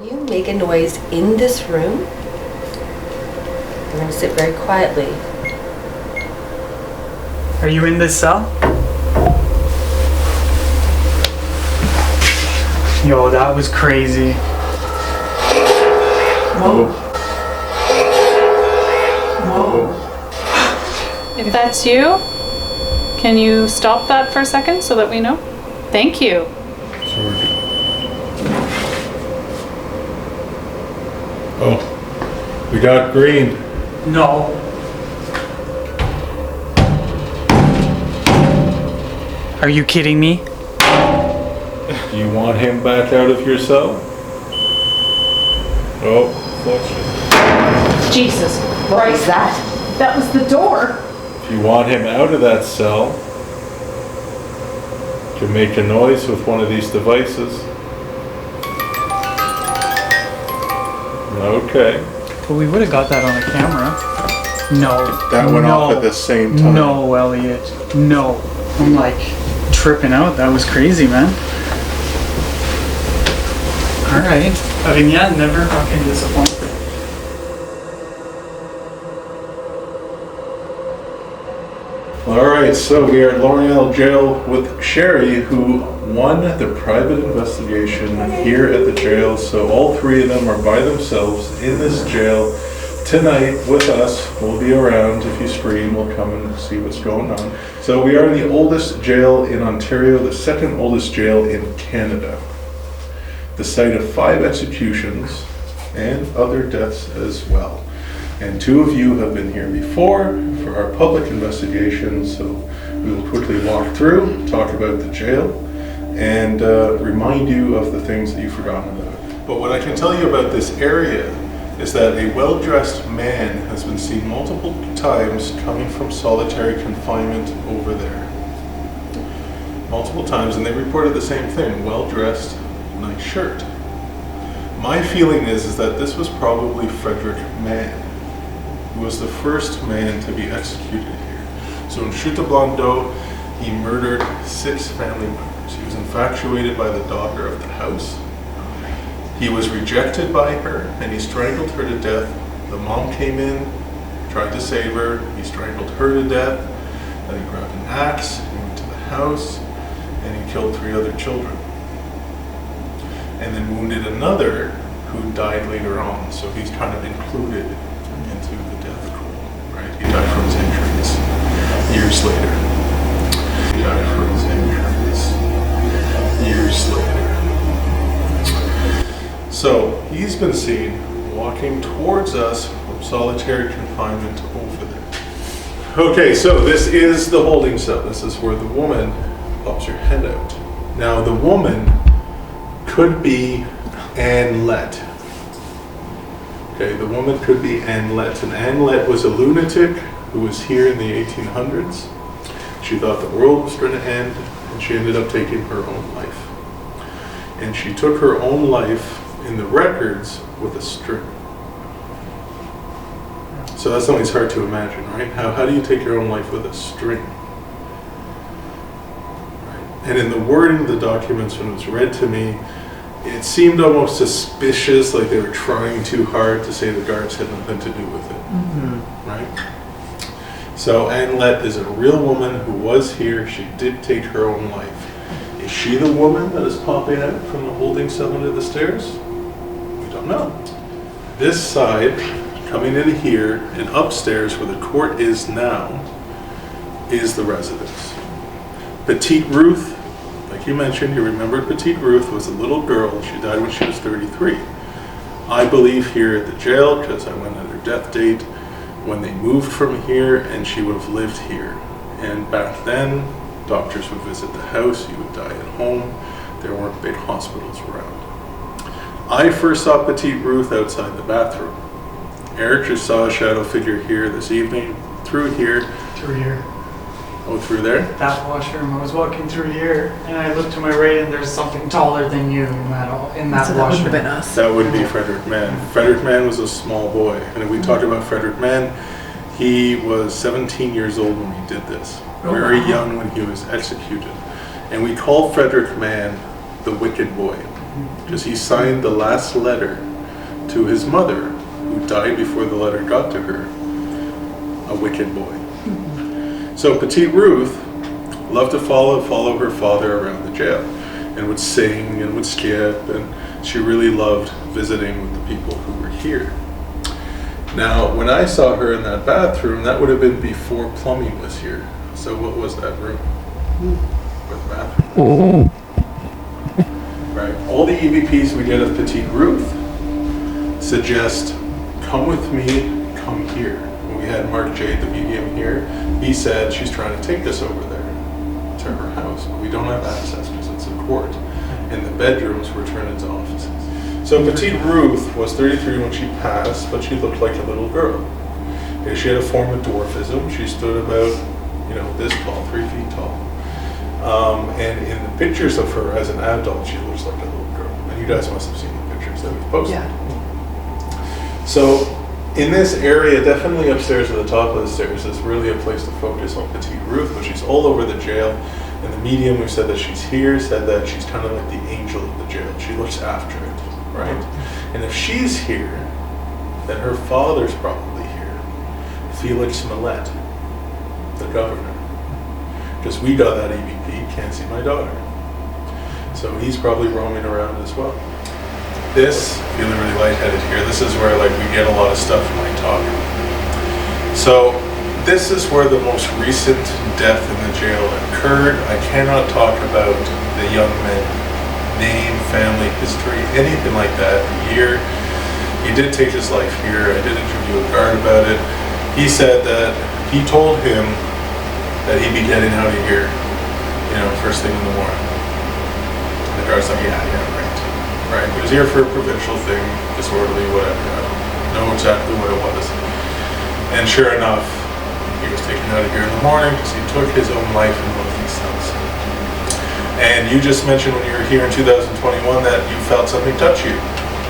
You make a noise in this room. I'm going to sit very quietly. Are you in this cell? Yo, that was crazy. Whoa. Whoa. If that's you, can you stop that for a second so that we know? Thank you. Sorry. Oh, we got green. No. Are you kidding me? Do you want him back out of your cell? Oh, flush it. Jesus What was Christ. that? That was the door. If you want him out of that cell, you can make a noise with one of these devices. Okay. But we would have got that on a camera. No. That went no, off at the same time. No, Elliot. No. I'm like tripping out. That was crazy, man. Alright. I mean, yeah, never fucking disappointed. Alright, so we are at L'Oreal Jail with Sherry, who won the private investigation here at the jail. So all three of them are by themselves in this jail tonight with us. We'll be around. If you scream, we'll come and see what's going on. So we are in the oldest jail in Ontario, the second oldest jail in Canada. The site of 5 executions and other deaths as well. And 2 of you have been here before for our public investigation, so we will quickly walk through, talk about the jail, and remind you of the things that you've forgotten about. But what I can tell you about this area is that a well-dressed man has been seen multiple times coming from solitary confinement over there. Multiple times, and they reported the same thing, well-dressed, nice shirt. My feeling is that this was probably Frederick Mann, who was the first man to be executed here. So in Chute Blondeau, he murdered 6 family members. He was infatuated by the daughter of the house. He was rejected by her, and he strangled her to death. The mom came in, tried to save her. He strangled her to death. Then he grabbed an axe, he went to the house, and he killed 3 other children. And then wounded another who died later on. So he's kind of included into the death pool, right? He died from his injuries years later. He died from his injuries years later. So he's been seen walking towards us from solitary confinement over there. Okay, so this is the holding cell. This is where the woman pops her head out. Now the woman could be Anne Lett. Okay, the woman could be Anne Lett. And Anne Lett was a lunatic who was here in the 1800s. She thought the world was going to end, and she ended up taking her own life. And she took her own life in the records with a string. So that's always hard to imagine, right? How do you take your own life with a string? Right? And in the wording of the documents, when it was read to me, it seemed almost suspicious, like they were trying too hard to say the guards had nothing to do with it, right? So Anne Lett is a real woman who was here. She did take her own life. Is she the woman that is popping out from the holding cell under the stairs? We don't know. This side, coming in here and upstairs where the court is now, is the residence. Petite Ruth, like you mentioned, you remembered Petite Ruth was a little girl. She died when she was 33. I believe here at the jail, because I went at her death date, when they moved from here, and she would have lived here. And back then, doctors would visit the house, you would die at home. There weren't big hospitals around. I first saw Petite Ruth outside the bathroom. Eric just saw a shadow figure here this evening, through here. Through here. Oh, through there? That washroom. I was walking through here, and I looked to my right, and there's something taller than you in that So washroom. that wouldn't have been us. That would be Frederick Mann. Frederick Mann was a small boy. And if we talk about Frederick Mann, he was 17 years old when he did this. Very young when he was executed. And we call Frederick Mann the wicked boy. because he signed the last letter to his mother, who died before the letter got to her. A wicked boy. So Petite Ruth loved to follow her father around the jail, and would sing and would skip, and she really loved visiting with the people who were here. Now, when I saw her in that bathroom, that would have been before plumbing was here. So what was that room? Or the bathroom? Right. All the EVPs we get of Petite Ruth suggest, come with me, come here. When we had Mark Jade, the medium, here, he said she's trying to take us over there to her house, but we don't have access because it's a court, and the bedrooms were turned into offices. So Petite Ruth was 33 when she passed, but she looked like a little girl. Okay, she had a form of dwarfism. She stood about, this tall, 3 feet tall. And in the pictures of her as an adult, she looks like a little girl. And you guys must have seen the pictures that we've posted. Yeah. So in this area, definitely upstairs at the top of the stairs, is really a place to focus on Petite Ruth, but she's all over the jail. And the medium who said that she's here said that she's kind of like the angel of the jail. She looks after it, right? And if she's here, then her father's probably here. Felix Millet, the governor. Because we got that EVP, can't see my daughter. So he's probably roaming around as well. This, feeling really lightheaded here, this is where we get a lot of stuff when I talk. So this is where the most recent death in the jail occurred. I cannot talk about the young man, name, family, history, anything like that. The year. He did take his life here. I did interview a guard about it. He said that he told him that he'd be getting out of here, first thing in the morning. And the guard's like, yeah, right. He was here for a provincial thing, disorderly, whatever. I don't know exactly what it was. And sure enough, he was taken out of here in the morning because he took his own life in one of these cells. And you just mentioned when you were here in 2021 that you felt something touch you.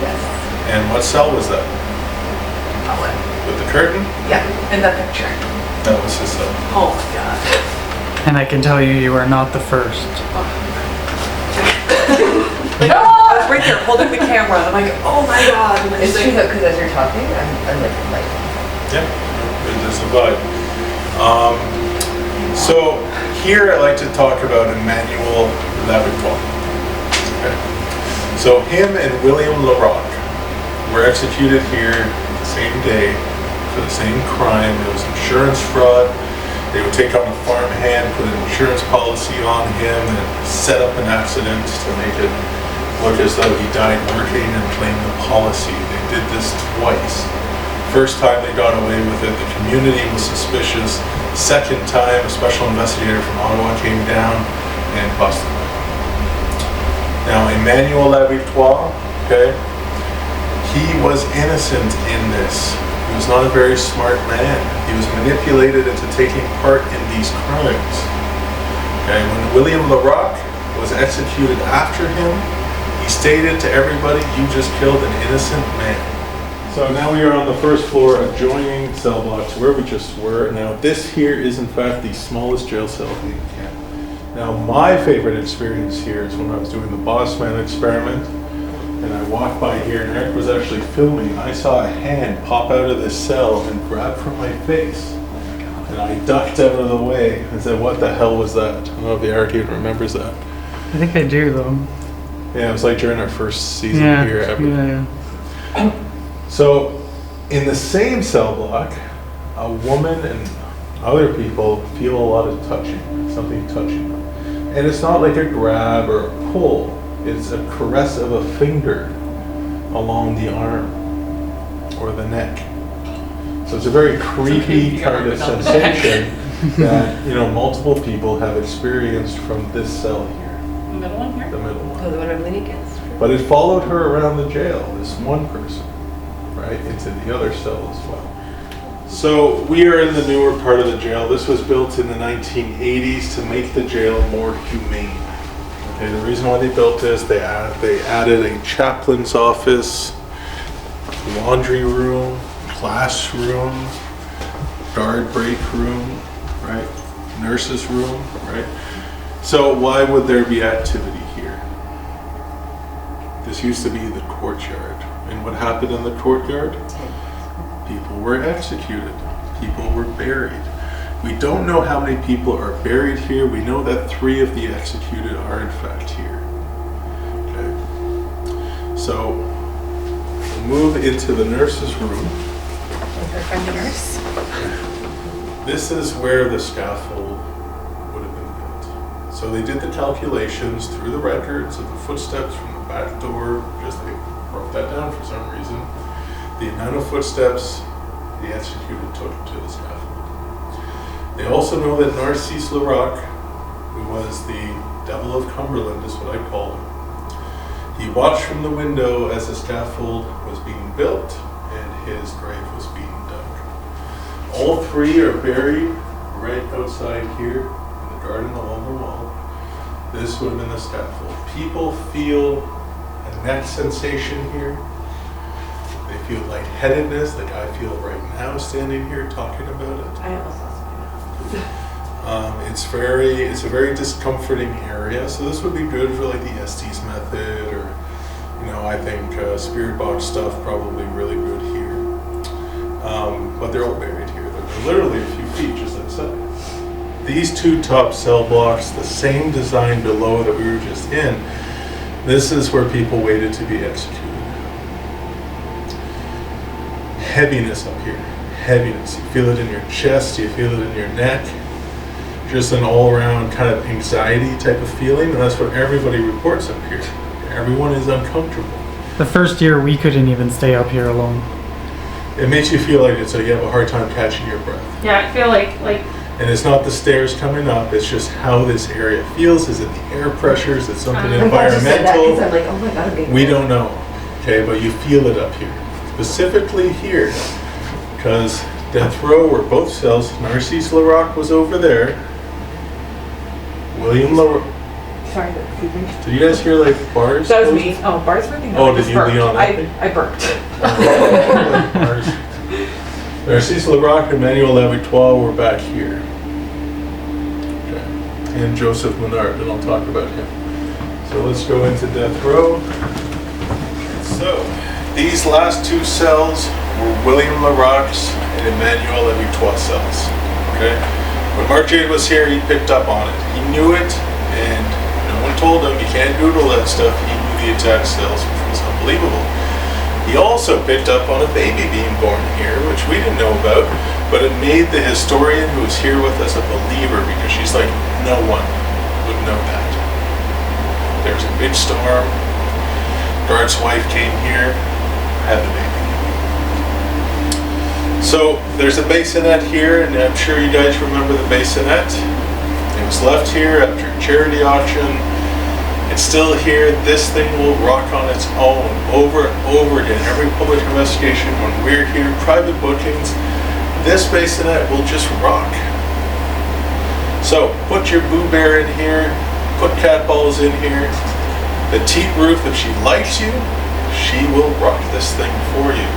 Yes. And what cell was that? That one. With the curtain? Yeah, in the picture. That was his cell. Oh my god. And I can tell you, you are not the first. I was right there holding the camera. I'm like, oh my god. It's true though, because as you're talking, I'm like, Yeah, there's a vibe. So here I like to talk about Emmanuel Lavertois. Okay. So him and William Larocque were executed here the same day for the same crime. It was insurance fraud. They would take on a farmhand, put an insurance policy on him, and set up an accident to make it look as though he died working and claim the policy. They did this twice. First time they got away with it, the community was suspicious. Second time, a special investigator from Ottawa came down and busted them. Now, Emmanuel Lavertois, okay, he was innocent in this. He was not a very smart man. He was manipulated into taking part in these crimes. Okay, when William Larocque was executed after him, he stated to everybody, you just killed an innocent man. So now we are on the first floor adjoining cell blocks where we just were. Now this here is in fact the smallest jail cell in Canada. Now my favorite experience here is when I was doing the Bossman experiment and I walked by here and Eric was actually filming. I saw a hand pop out of this cell and grab from my face. And I ducked out of the way and said, what the hell was that? I don't know if Eric even remembers that. I think I do though. Yeah, it was like during our first season here ever. Yeah. So, in the same cell block, a woman and other people feel a lot of touching, something touching them. And it's not like a grab or a pull, it's a caress of a finger along the arm or the neck. So it's a very creepy kind of sensation that, multiple people have experienced from this cell here. The middle one here? The middle one. oh, the one I'm leaning against. But it followed her around the jail, this one person, right, into the other cell as well. So we are in the newer part of the jail. This was built in the 1980s to make the jail more humane. Okay, the reason why they built this, they added a chaplain's office, laundry room, classroom, guard break room, right, nurse's room, right. So why would there be activity here? This used to be the courtyard. And what happened in the courtyard? People were executed. People were buried. We don't know how many people are buried here. We know that 3 of the executed are in fact here. Okay. So we'll move into the nurse's room. With her friend the nurse. This is where the scaffold would have been built. So they did the calculations through the records of the footsteps from the back door, just they broke that down for some reason. The amount of footsteps the executed took to the scaffold. They also know that Narcisse Larocque, who was the Devil of Cumberland, is what I call him. He watched from the window as the scaffold was being built and his grave was being dug. All 3 are buried right outside here in the garden along the wall. This would have been the scaffold. People feel a neck sensation here. They feel lightheadedness, like I feel right now standing here talking about it. I almost lost It's a very discomforting area, so this would be good for like the Estes method, or I think spirit box stuff probably really good here. But they're all buried here. They're literally a few feet just outside. These 2 top cell blocks, the same design below that we were just in, this is where people waited to be executed. Heaviness up here. Heaviness. You feel it in your chest, you feel it in your neck. Just an all-around kind of anxiety type of feeling, and that's what everybody reports up here. Everyone is uncomfortable. The first year we couldn't even stay up here alone. It makes you feel like you have a hard time catching your breath. Yeah, I feel like And it's not the stairs coming up, it's just how this area feels. Is it the air pressures? Is it something I'm glad you said that, 'cause I'm environmental? like, oh my god, I'm getting We don't know, okay, but you feel it up here. Specifically here, because death row were both cells. Narcisse Larocque was over there. William Larocque. Sorry, excuse me. Did you guys hear like bars? That was me. Oh, bars working? Oh, I did just you burped. lean on that thing? I burped. Bars. Narcisse Larocque and Emmanuel Lavitois were back here. Okay. And Joseph Menard, and I'll talk about him. So let's go into death row. So these last 2 cells were William Larocque's and Emmanuel Lavitois cells. Okay. When Mark Jade was here, he picked up on it. He knew it, and no one told him you can't Google that stuff. He knew the attack cells, which was unbelievable. He also picked up on a baby being born here, which we didn't know about, but it made the historian who was here with us a believer, because she's like, no one would know that. There was a big storm. Guard's wife came here, had the baby. So there's a bassinet here, and I'm sure you guys remember the bassinet. It was left here after a charity auction. It's still here. This thing will rock on its own over and over again. Every public investigation, when we're here, private bookings, this bassinet will just rock. So put your Boo Bear in here, put cat balls in here. The teat roof, if she likes you, she will rock this thing for you.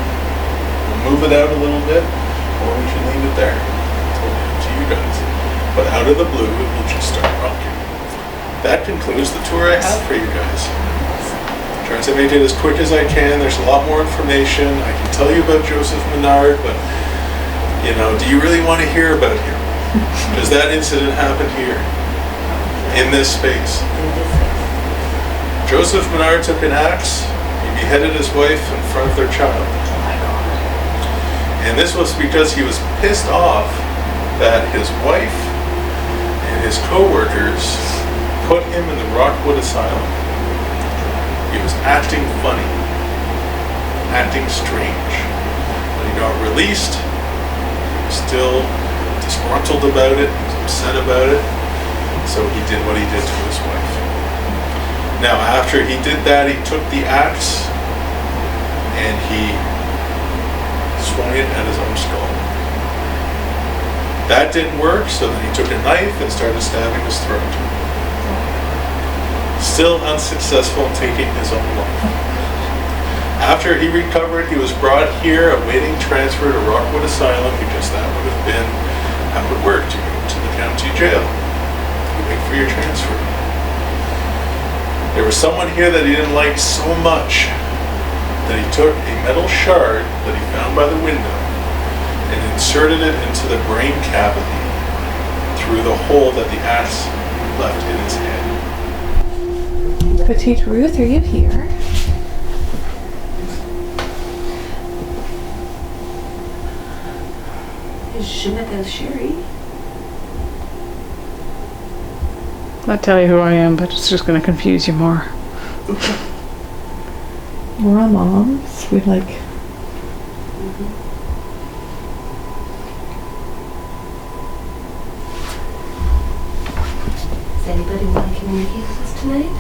We'll move it out a little bit, or we can leave it there. Totally up to you guys. But out of the blue, it will just start rocking. That concludes the tour I have for you guys. I'm trying to make it as quick as I can. There's a lot more information. I can tell you about Joseph Menard, but do you really want to hear about him? Does that incident happen here? In this space? Joseph Menard took an axe. He beheaded his wife in front of their child. Oh my god. And this was because he was pissed off that his wife and his co-workers put him in the Rockwood Asylum. He was acting funny, acting strange. When he got released, he was still disgruntled about it, he was upset about it, so he did what he did to his wife. Now, after he did that, he took the axe and he swung it at his own skull. That didn't work, so then he took a knife and started stabbing his throat. Still unsuccessful in taking his own life. After he recovered, he was brought here awaiting transfer to Rockwood Asylum, because that would have been how it worked. You go to the county jail, you wait for your transfer. There was someone here that he didn't like so much that he took a metal shard that he found by the window and inserted it into the brain cavity through the hole that the axe left in his head. Petite Ruth, are you here? Je m'appelle Sherry. I'll tell you who I am, but it's just going to confuse you more. We're all moms. We like. Does anybody want to communicate with us tonight?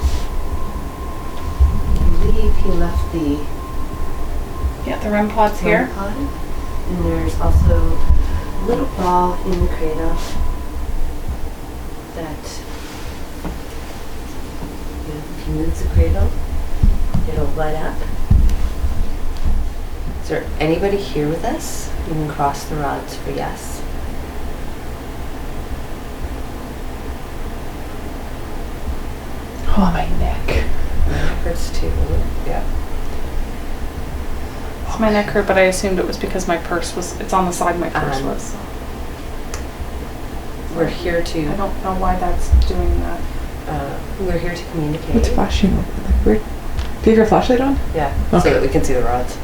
I believe he left the Yeah, the REM pod's here. pod. And there's also a little ball in the cradle that, if he moves the cradle, it'll light up. Is there anybody here with us? You can cross the rods for yes. Oh, my neck. Hurts too. Yeah. My neck hurt, but I assumed it was because my purse was, it's on the side my purse Um, was. We're here I to don't know why that's doing that. we're here to communicate. What's flashing over? Like, do you have your flashlight on? Yeah, Okay. so that we can see the rods.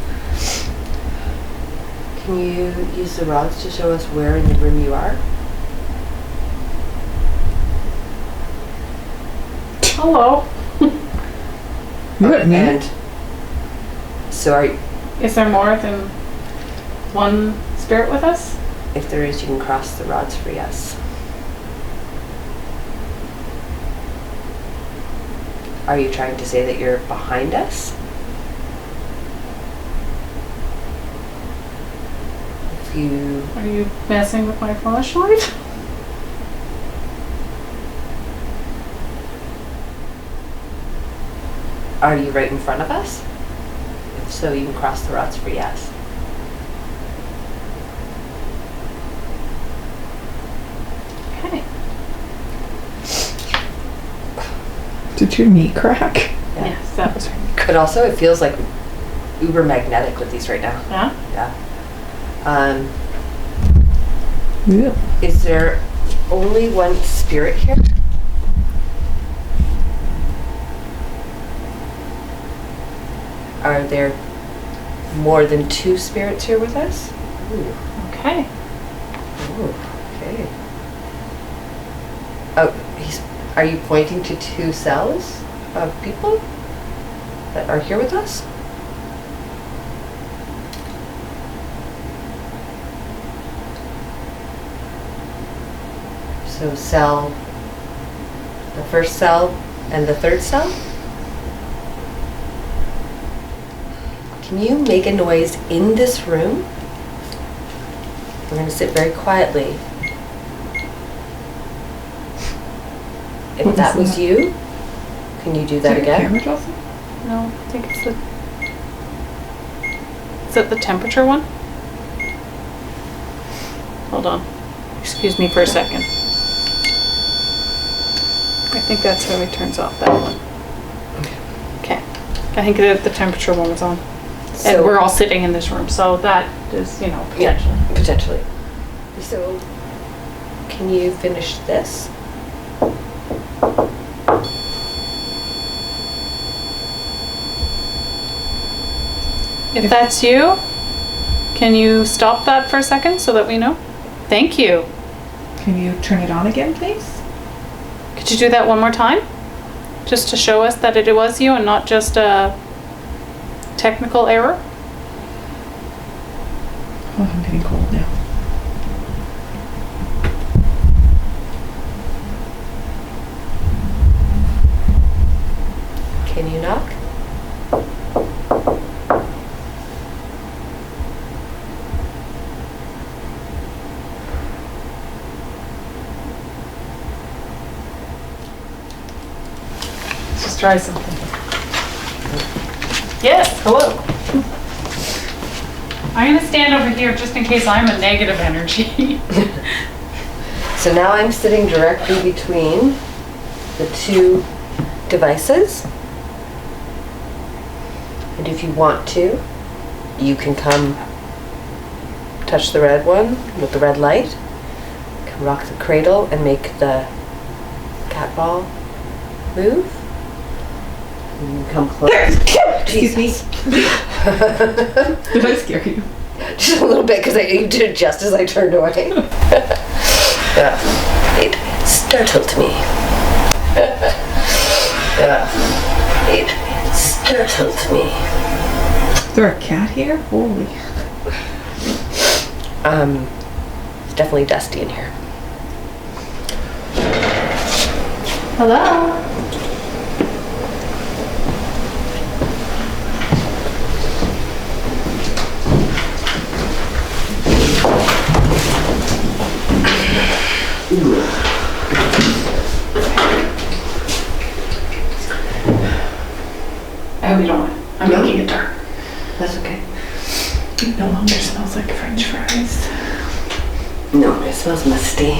Can you use the rods to show us where in the room you are? Hello. You got me. And so are you, Is there more than one spirit with us? if there is, you can cross the rods for yes. Are you trying to say that you're behind us? If you Are you messing with my flashlight? are you right in front of us? If so, you can cross the rods for yes. Okay. Did your knee crack? Yeah. Yes, that was right. Could also, it feels like uber magnetic with these right now. Yeah? Yeah. Yeah. Is there only one spirit here? Are there more than two spirits here with us? Ooh, Okay. ooh, okay. Oh, are you pointing to two cells of people that are here with us? So cell, the first cell and the third cell? Can you make a noise in this room? We're going to sit very quietly. If What that was was that? you, can you do that Is your again? camera, Chelsea? No, I think it's the... Is it the temperature one? Hold on. Excuse me for a second. I think that's how he turns off that one. Okay. I think the temperature one was on. So- And we're all sitting in this room, so that is, you know, Yeah, potentially. potentially. So, can you finish this? If that's you, can you stop that for a second so that we know? Thank you. Can you turn it on again, please? Could you do that one more time? Just to show us that it was you and not just a technical error? Oh, I'm getting cold now. Can you knock? Let's just try something. Yes, hello. I'm gonna stand over here just in case I'm a negative energy. So now I'm sitting directly between the two devices. And if you want to, you can come touch the red one with the red light. Can rock the cradle and make the cat ball move. And you can come close. Excuse me. Did I scare you? Just a little bit because you did it just as I turned away. It startled me. It startled me. Is there a cat here? Holy. It's definitely dusty in here. Hello? I hope you don't mind. I'm making it dark. That's okay. It no longer smells like French fries. No, it smells musty.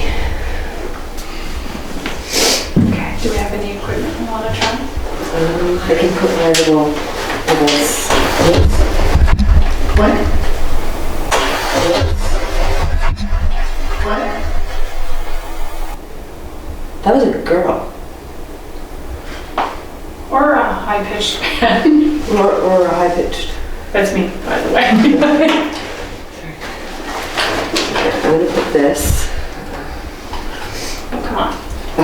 Okay. Do we have any equipment we want to try? I can put my little bubbles. What? That was a girl. Or a high-pitched fan. Or a high-pitched. That's me, by the way. I'm gonna put this. Oh, come on.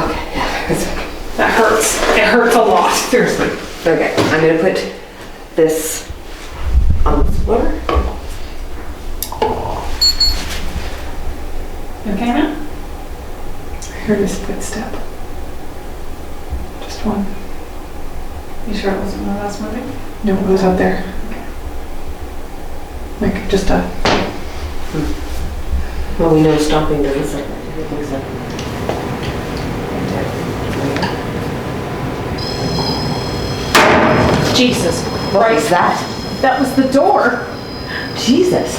Okay, yeah. That hurts. It hurts a lot. Seriously. Okay, I'm gonna put this on the floor. Okay now? I heard his footstep. Just one. You sure it wasn't one of us moving? No, it was out there. Like just a. Well, we know stomping doesn't sound like anything, so. Jesus What was Christ. that? That was the door. Jesus.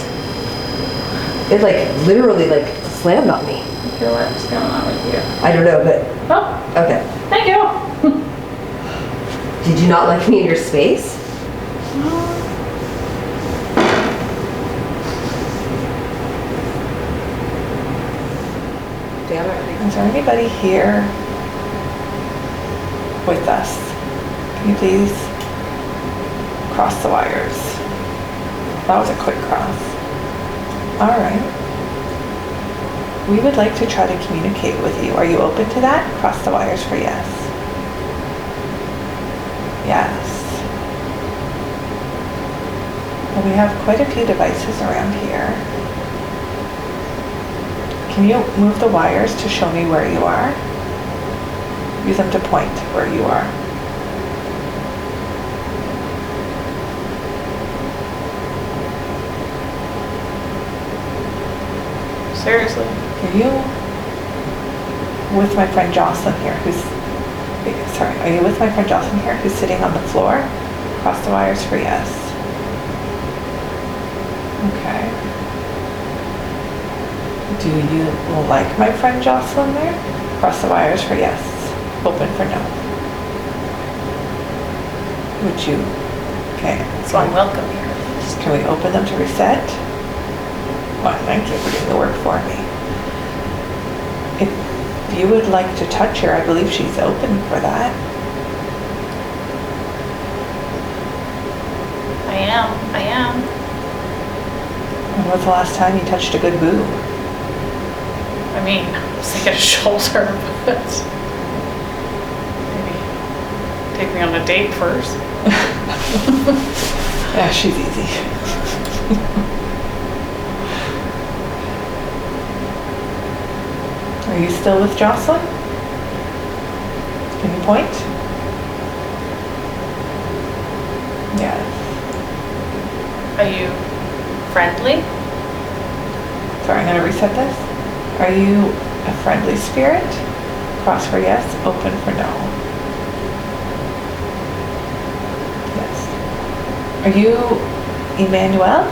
It like literally like slammed on me. Okay, what's going on with you? I don't know, but Oh, okay. thank you. Did you not like me in your space? Damn it. Is there anybody here with us? Can you please cross the wires? That was a quick cross. All right. We would like to try to communicate with you. Are you open to that? Cross the wires for yes. Yes. Well, we have quite a few devices around here. Can you move the wires to show me where you are? Use them to point where you are. Seriously. Are you with my friend Jocelyn here are you with my friend Jocelyn here who's sitting on the floor? Cross the wires for yes. Okay. Do you like my friend Jocelyn there? Cross the wires for yes. Open for no. Would you? Okay. So I'm welcome here. Can we open them to reset? Well, thank you for doing the work for me. If you would like to touch her, I believe she's open for that. I am. When was the last time you touched a good boob? I mean, I was thinking a shoulder, but maybe take me on a date first. Yeah, she's easy. Are you still with Jocelyn? Can you point? Yes. Are you friendly? Sorry, I'm gonna reset this. Are you a friendly spirit? Cross for yes, open for no. Yes. Are you Emmanuel?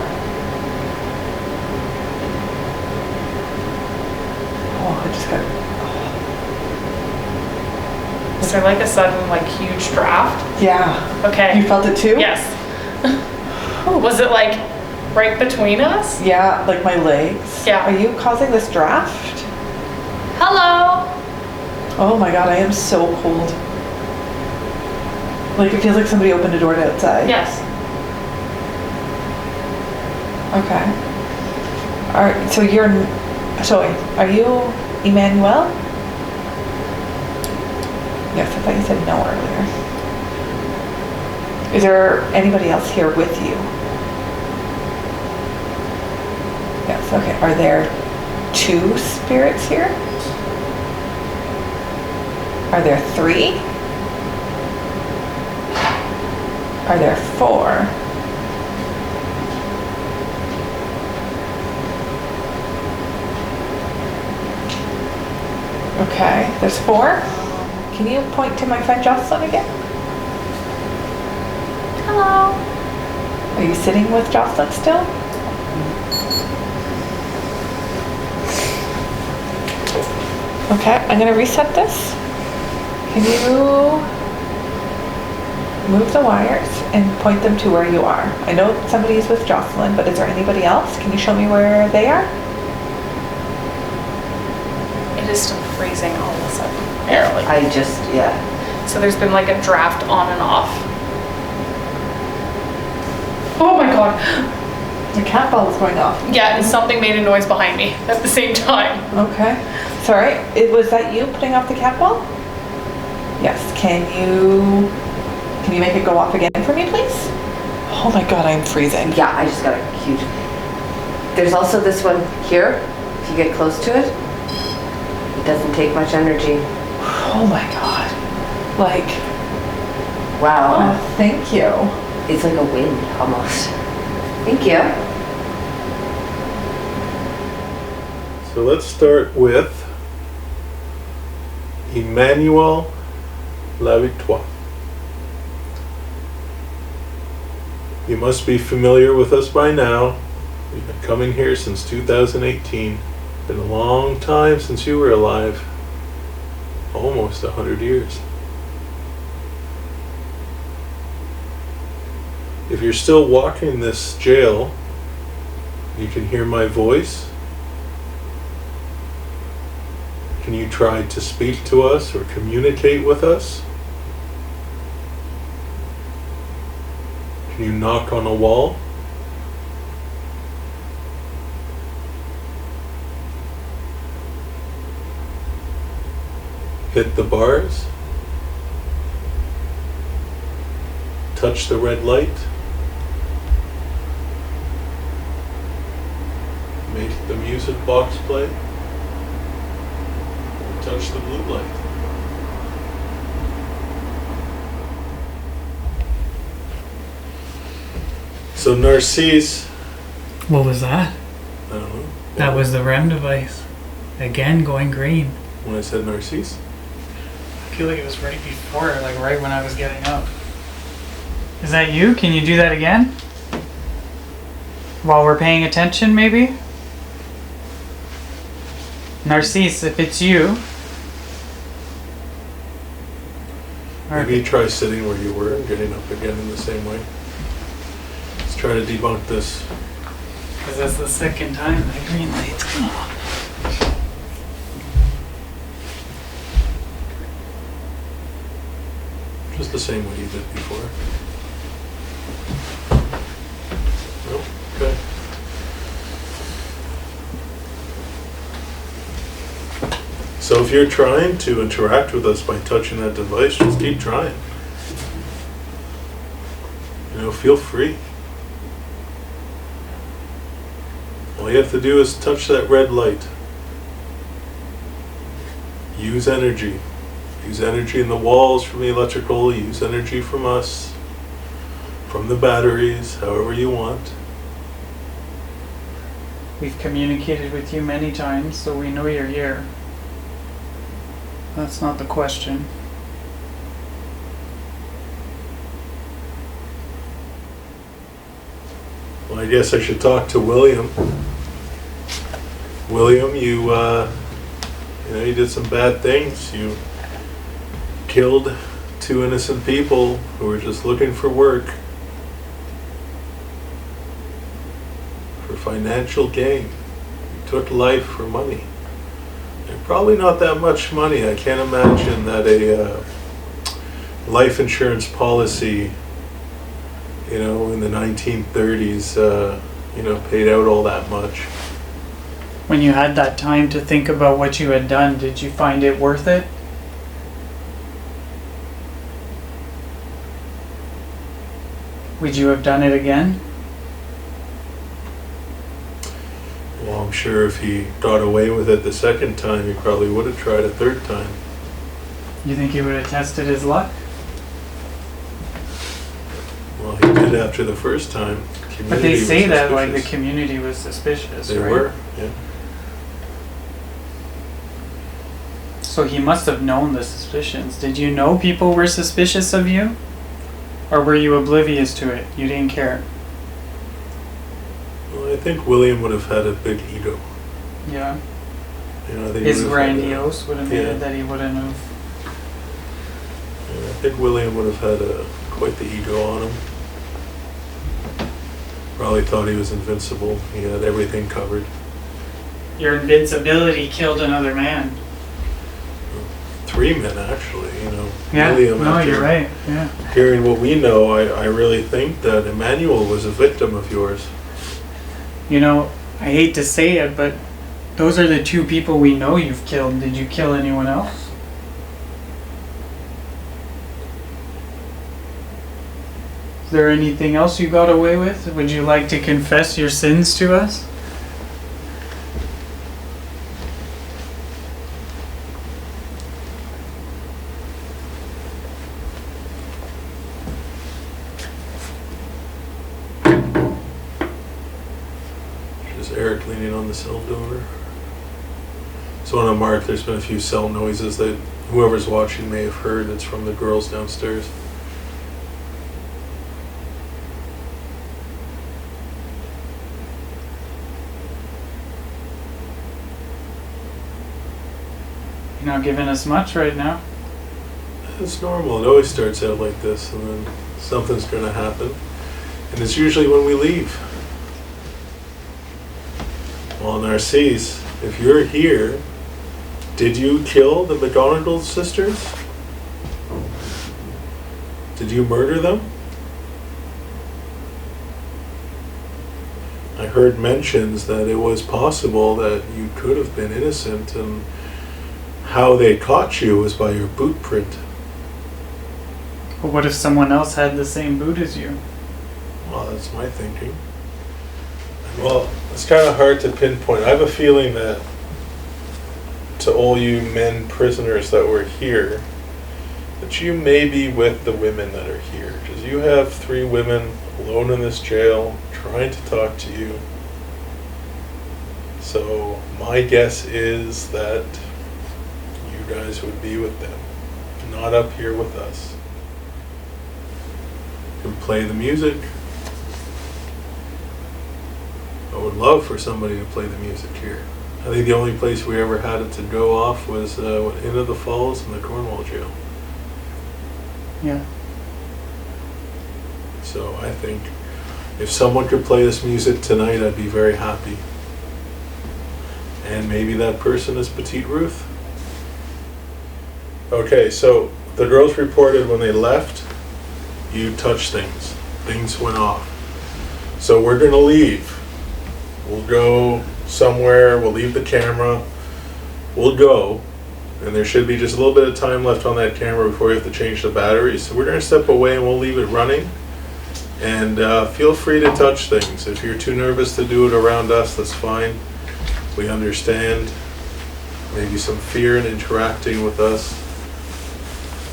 Oh, I just got. Is there like a sudden, like, huge draft? Yeah. Okay. You felt it too? Yes. Was it like right between us? Yeah, like my legs. Yeah. Are you causing this draft? Hello? Oh my god, I am so cold. Like it feels like somebody opened a door to outside. Yes. Okay. Alright, so are you Emmanuel? Yes, I thought you said no earlier. Is there anybody else here with you? Yes, okay. Are there 2 spirits here? Are there 3? Are there 4? Okay, there's 4. Can you point to my friend Jocelyn again? Hello? Are you sitting with Jocelyn still? Okay, I'm gonna reset this. Can you move the wires and point them to where you are? I know somebody's with Jocelyn, but is there anybody else? Can you show me where they are? It is still freezing all of a sudden, apparently. yeah. So there's been like a draft on and off. Oh my god. The cat ball is going off. Yeah, and something made a noise behind me at the same time. Okay. Sorry, was that you putting off the cat ball? Yes. Can you make it go off again for me, please? Oh my god, I'm freezing. Yeah, I just got a huge... There's also this one here. If you get close to it, it doesn't take much energy. Oh my god. Like, Wow. oh, thank you. It's like a wind, almost. Thank you. So let's start with Emmanuel Lavictoire. You must be familiar with us by now. We've been coming here since 2018. Been a long time since you were alive. Almost 100 years. If you're still walking this jail, you can hear my voice. Can you try to speak to us or communicate with us? Can you knock on a wall? Hit the bars? Touch the red light? Make the music box play? Or touch the blue light? So Narcisse, What was that? I don't know. That was the REM device. Again, going green. When I said Narcisse? I feel like it was right before, like right when I was getting up. Is that you? Can you do that again? While we're paying attention, maybe? Narcisse, if it's you. Maybe try sitting where you were and getting up again in the same way. Let's try to debunk this. Because that's the second time that green light's come on. Just the same way you did before. No? Okay. So if you're trying to interact with us by touching that device, just keep trying. You know, feel free. All you have to do is touch that red light. Use energy. Use energy in the walls from the electrical, use energy from us, from the batteries, however you want. We've communicated with you many times, so we know you're here. That's not the question. Well, I guess I should talk to William. William, you did some bad things. You killed 2 innocent people who were just looking for work. for financial gain. He took life for money. And probably not that much money. I can't imagine that a life insurance policy, you know, in the 1930s, you know, paid out all that much. When you had that time to think about what you had done, did you find it worth it? Would you have done it again? Well, I'm sure if he got away with it the second time, he probably would have tried a third time. You think he would have tested his luck? Well, he did after the first time. But they Community say was that like the suspicious. community was suspicious, They right? were, yeah. So he must have known the suspicions. Did you know people were suspicious of you? Or were you oblivious to it? You didn't care? Well, I think William would have had a big ego. Yeah. You know, I think he His would have had grandiose would have made yeah. it that he wouldn't have. I think William would have had quite the ego on him. Probably thought he was invincible. He had everything covered. Your invincibility killed another man. 3 men, actually, you know. Yeah, William, no, after you're right. Yeah. hearing what we know, I really think that Emmanuel was a victim of yours. You know, I hate to say it, but those are the 2 people we know you've killed. Did you kill anyone else? Is there anything else you got away with? Would you like to confess your sins to us? Is Eric leaning on the cell door? So on a mark, there's been a few cell noises that whoever's watching may have heard. It's from the girls downstairs. You're not giving us much right now. It's normal. It always starts out like this, and then something's going to happen. And it's usually when we leave. Well, Narcisse, if you're here, did you kill the McGonagall sisters? Did you murder them? I heard mentions that it was possible that you could have been innocent, and how they caught you was by your boot print. But what if someone else had the same boot as you? Well, that's my thinking. Well, it's kind of hard to pinpoint. I have a feeling that to all you men prisoners that were here, that you may be with the women that are here. Because you have 3 women alone in this jail trying to talk to you. So my guess is that you guys would be with them, not up here with us. You can play the music. I would love for somebody to play the music here. I think the only place we ever had it to go off was Into the Falls and the Cornwall jail. Yeah. So I think if someone could play this music tonight, I'd be very happy. And maybe that person is Petite Ruth. Okay, so the girls reported when they left, you touched things. Things went off. So we're going to leave. We'll go somewhere, we'll leave the camera, we'll go, and there should be just a little bit of time left on that camera before we have to change the batteries. So we're going to step away and we'll leave it running. And feel free to touch things. If you're too nervous to do it around us, that's fine. We understand. Maybe some fear in interacting with us.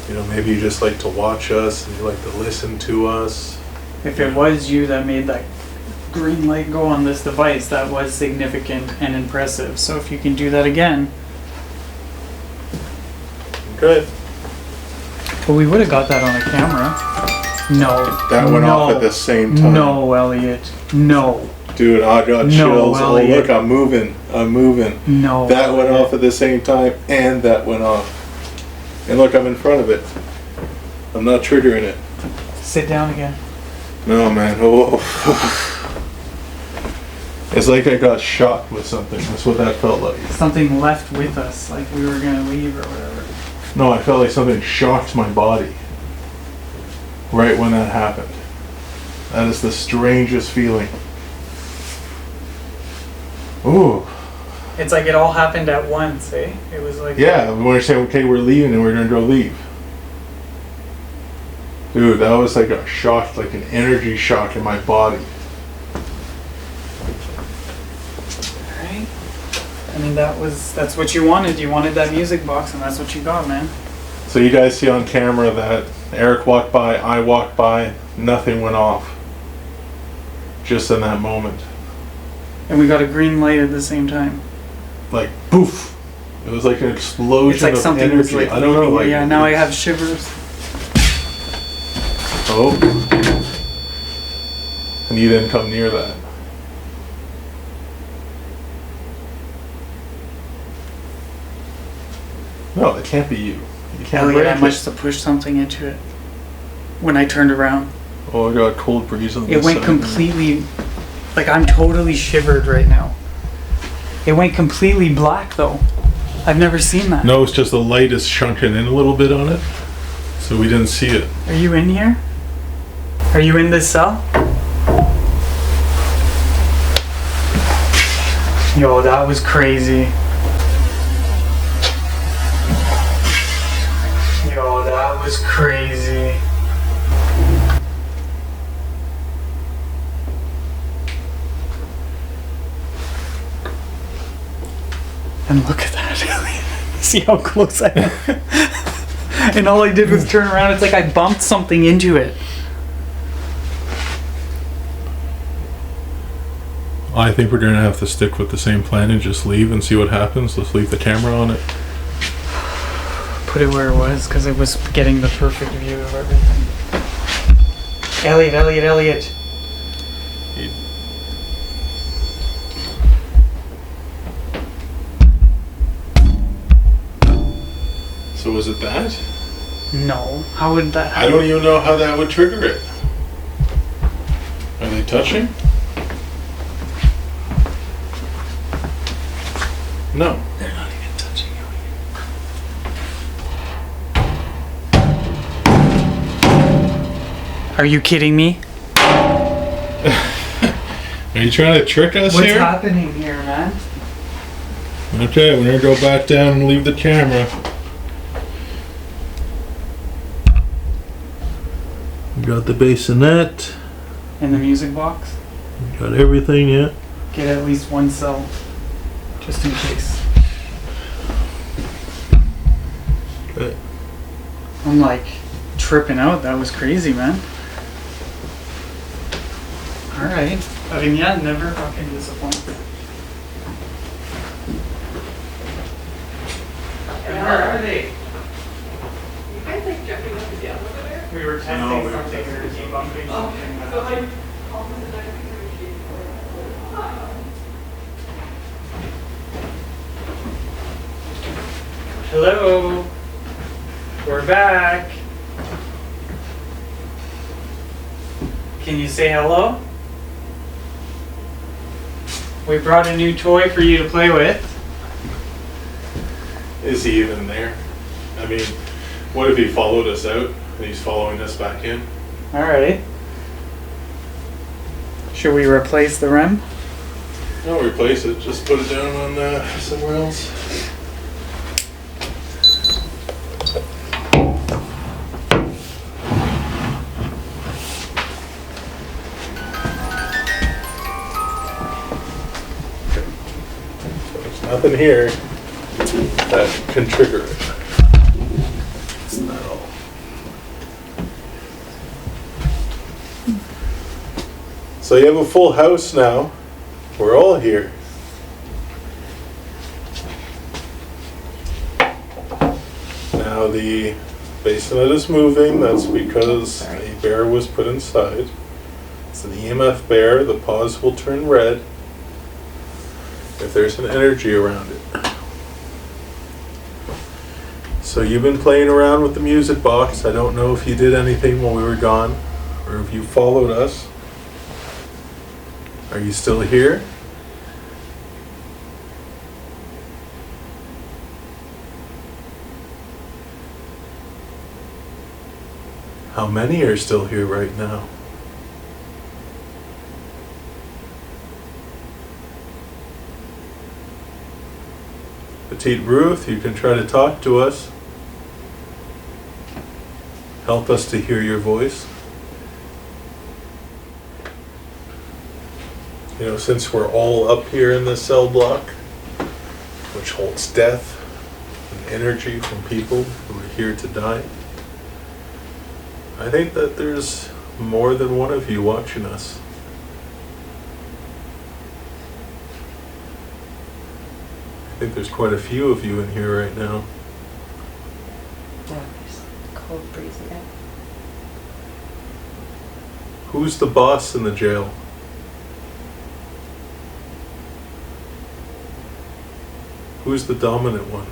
You know, maybe you just like to watch us and you like to listen to us. If it was you that made that green light go on this device, that was significant and impressive. So if you can do that again. Okay. Well, we would have got that on a camera. No. That went off at the same time. No, Elliot. No. Dude, I got No, chills. Oh, Elliot. look, I'm moving. No. That went off at the same time, and that went off. And look, I'm in front of it. I'm not triggering it. Sit down again. No, man. Oh. It's like I got shot with something. That's what that felt like. Something left with us, like we were gonna leave or whatever. No, I felt like something shocked my body. Right when that happened. That is the strangest feeling. Ooh. It's like it all happened at once, eh? It was like Yeah, we were saying, okay, we're leaving and we're gonna go leave. Dude, that was like a shock, like an energy shock in my body. Right? I mean, that's what you wanted. You wanted that music box, and that's what you got, man. So you guys see on camera that Eric walked by, I walked by, nothing went off. Just in that moment. And we got a green light at the same time. Like, poof! It was like an explosion It's like of something energy. was like I don't know, leaving. like... Yeah, now I have shivers. Oh. And you didn't come near that. No, it can't be you. You can't Elliot, break I it. must have pushed something into it when I turned around. Oh, I got a cold breeze on It this went side. completely, like I'm totally shivered right now. It went completely black though. I've never seen that. No, it's just the light is shunking in a little bit on it. So we didn't see it. Are you in here? Are you in this cell? Yo, that was crazy. Yo, that was crazy. And look at that. See how close I am? And all I did was turn around. It's like I bumped something into it. I think we're gonna have to stick with the same plan and just leave and see what happens. Let's leave the camera on it. Put it where it was because it was getting the perfect view of everything. Elliot. So was it that? No. How would that I happen? don't even know how that would trigger it. Are they touching? No. They're not even touching you. Are you kidding me? Are you trying to trick us What's here? happening here, man? Okay, we're gonna go back down and leave the camera. We got the bassinet. In the music box? We got everything, yeah. Get at least one cell. Just in case. Okay. I'm like tripping out. That was crazy, man. Alright. I mean, yeah, never fucking disappointed. Where are they? You guys like jumping up and down over there? We were testing something or debunking something. So like, all of a sudden, Hello. We're back. Can you say hello? We brought a new toy for you to play with. Is he even there? I mean, what if he followed us out and he's following us back in? Alright. Should we replace the REM? No, replace it. Just put it down on somewhere else. There's nothing here that can trigger it. It's not all. So you have a full house now. We're all here. Now the bassinet is moving. That's because a bear was put inside. It's an EMF bear. The paws will turn red if there's an energy around it. So you've been playing around with the music box. I don't know if you did anything while we were gone or if you followed us. Are you still here? How many are still here right now? Petite Ruth, you can try to talk to us. Help us to hear your voice. You know, since we're all up here in this cell block, which holds death and energy from people who are here to die, I think that there's more than one of you watching us. I think there's quite a few of you in here right now. Yeah, there's a cold breeze again. Who's the boss in the jail? Who's the dominant one?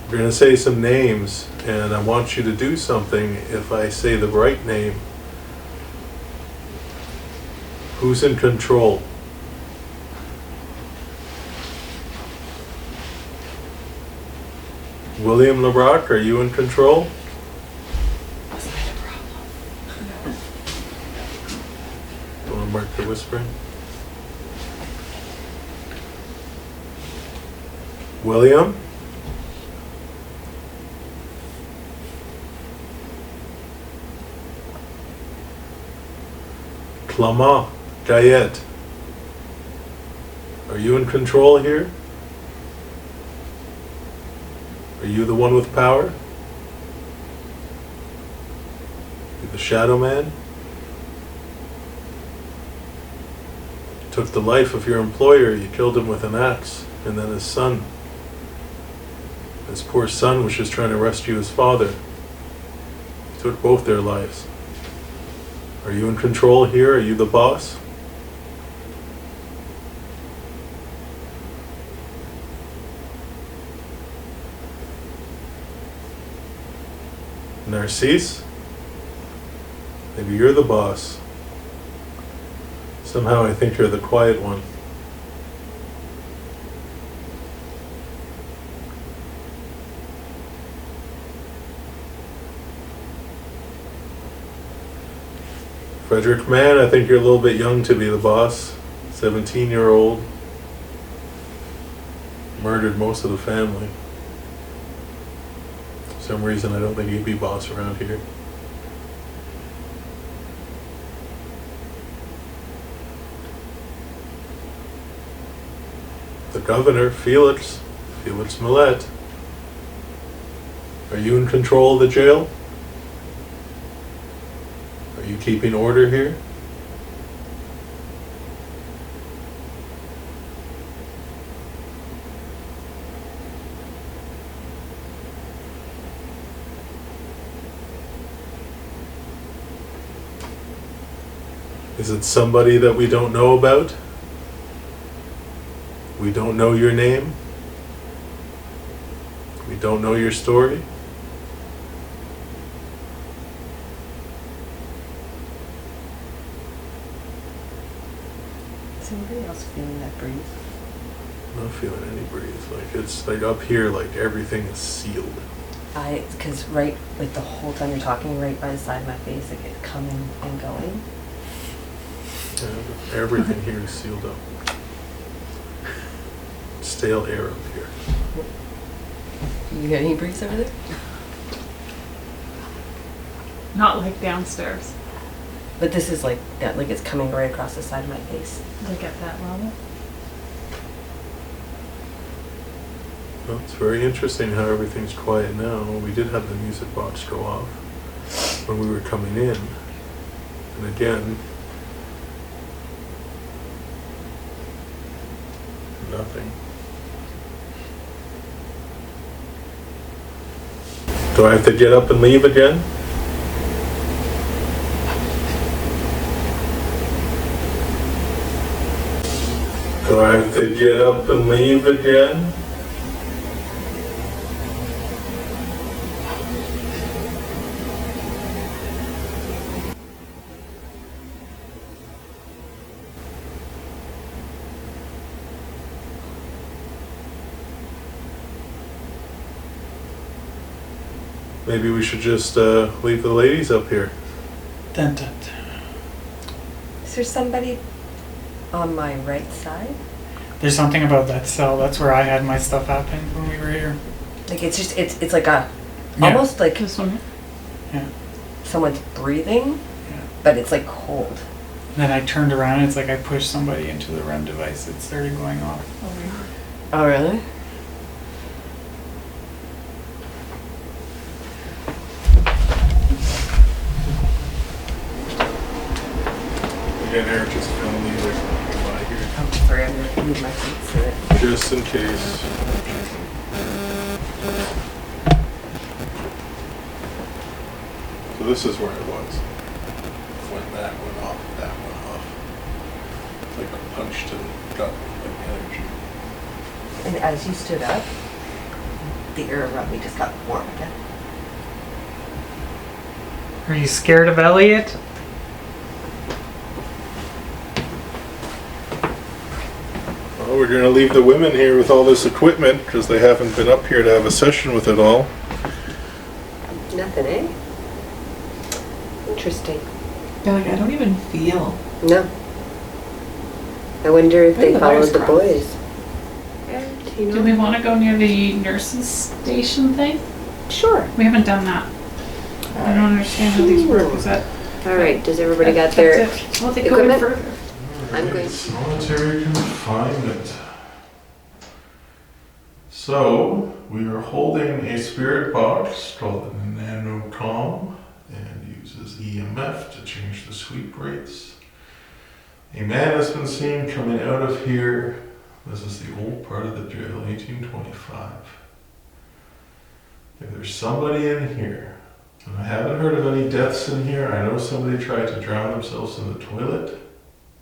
We're going to say some names, and I want you to do something if I say the right name. Who's in control? William LeBrock, are you in control? You want to mark the whispering? William? Clement, Gayet, are you in control here? Are you the one with power? You the Shadow Man? You took the life of your employer, you killed him with an axe, and then his son. His poor son was just trying to rescue his father. You took both their lives. Are you in control here? Are you the boss? Narcisse? Maybe you're the boss. Somehow I think you're the quiet one. Frederick Mann, I think you're a little bit young to be the boss. 17-year-old. Murdered most of the family. For some reason I don't think he'd be boss around here. The governor, Felix Millet. Are you in control of the jail? Are you keeping order here? Is it somebody that we don't know about? We don't know your name? We don't know your story? Is anybody else feeling that breeze? I'm not feeling any breeze. Like it's like up here, like everything is sealed. Because right, like the whole time you're talking, right by the side of my face, like it's coming and going. Yeah, everything here is sealed up. Stale air up here. You got any breeze over there? Not like downstairs, But this is like that, like it's coming right across the side of my face. like at that level. Well, it's very interesting how everything's quiet now. We did have the music box go off when we were coming in. And again, nothing. Do I have to get up and leave again? Do I have to get up and leave again? maybe we should just leave the ladies up here. Dun, dun, dun. Is there somebody on my right side? There's something about that cell. That's where I had my stuff happen when we were here. Like it's just it's like a Yeah. almost like This one. someone's breathing, Yeah. but it's like cold. Then I turned around and it's like I pushed somebody into the REM device. It started going off. Oh really? Again, Eric just filmed me like by here. I'm sorry, I'm gonna move my feet so that Just in case. So this is where it was. When that went off, that went off. Like punched and got like energy. and as you stood up, the air around me just got warm again. Are you scared of Elliot? Well, we're gonna leave the women here with all this equipment because they haven't been up here to have a session with it all. Nothing, eh? Interesting. Yeah, like I don't even feel. No. I wonder if Where they the followed wires the crossed? boys. Do you know? Do we want to go near the nurses station thing? Sure. We haven't done that. I don't understand how these work. Is that? All right. Does everybody got that's their it? Well, they go in equipment? further. I'm going- Solitary confinement. So, we are holding a spirit box called a NanoCom and uses EMF to change the sweep rates. A man has been seen coming out of here. This is the old part of the jail, 1825. If there's somebody in here, and I haven't heard of any deaths in here, I know somebody tried to drown themselves in the toilet,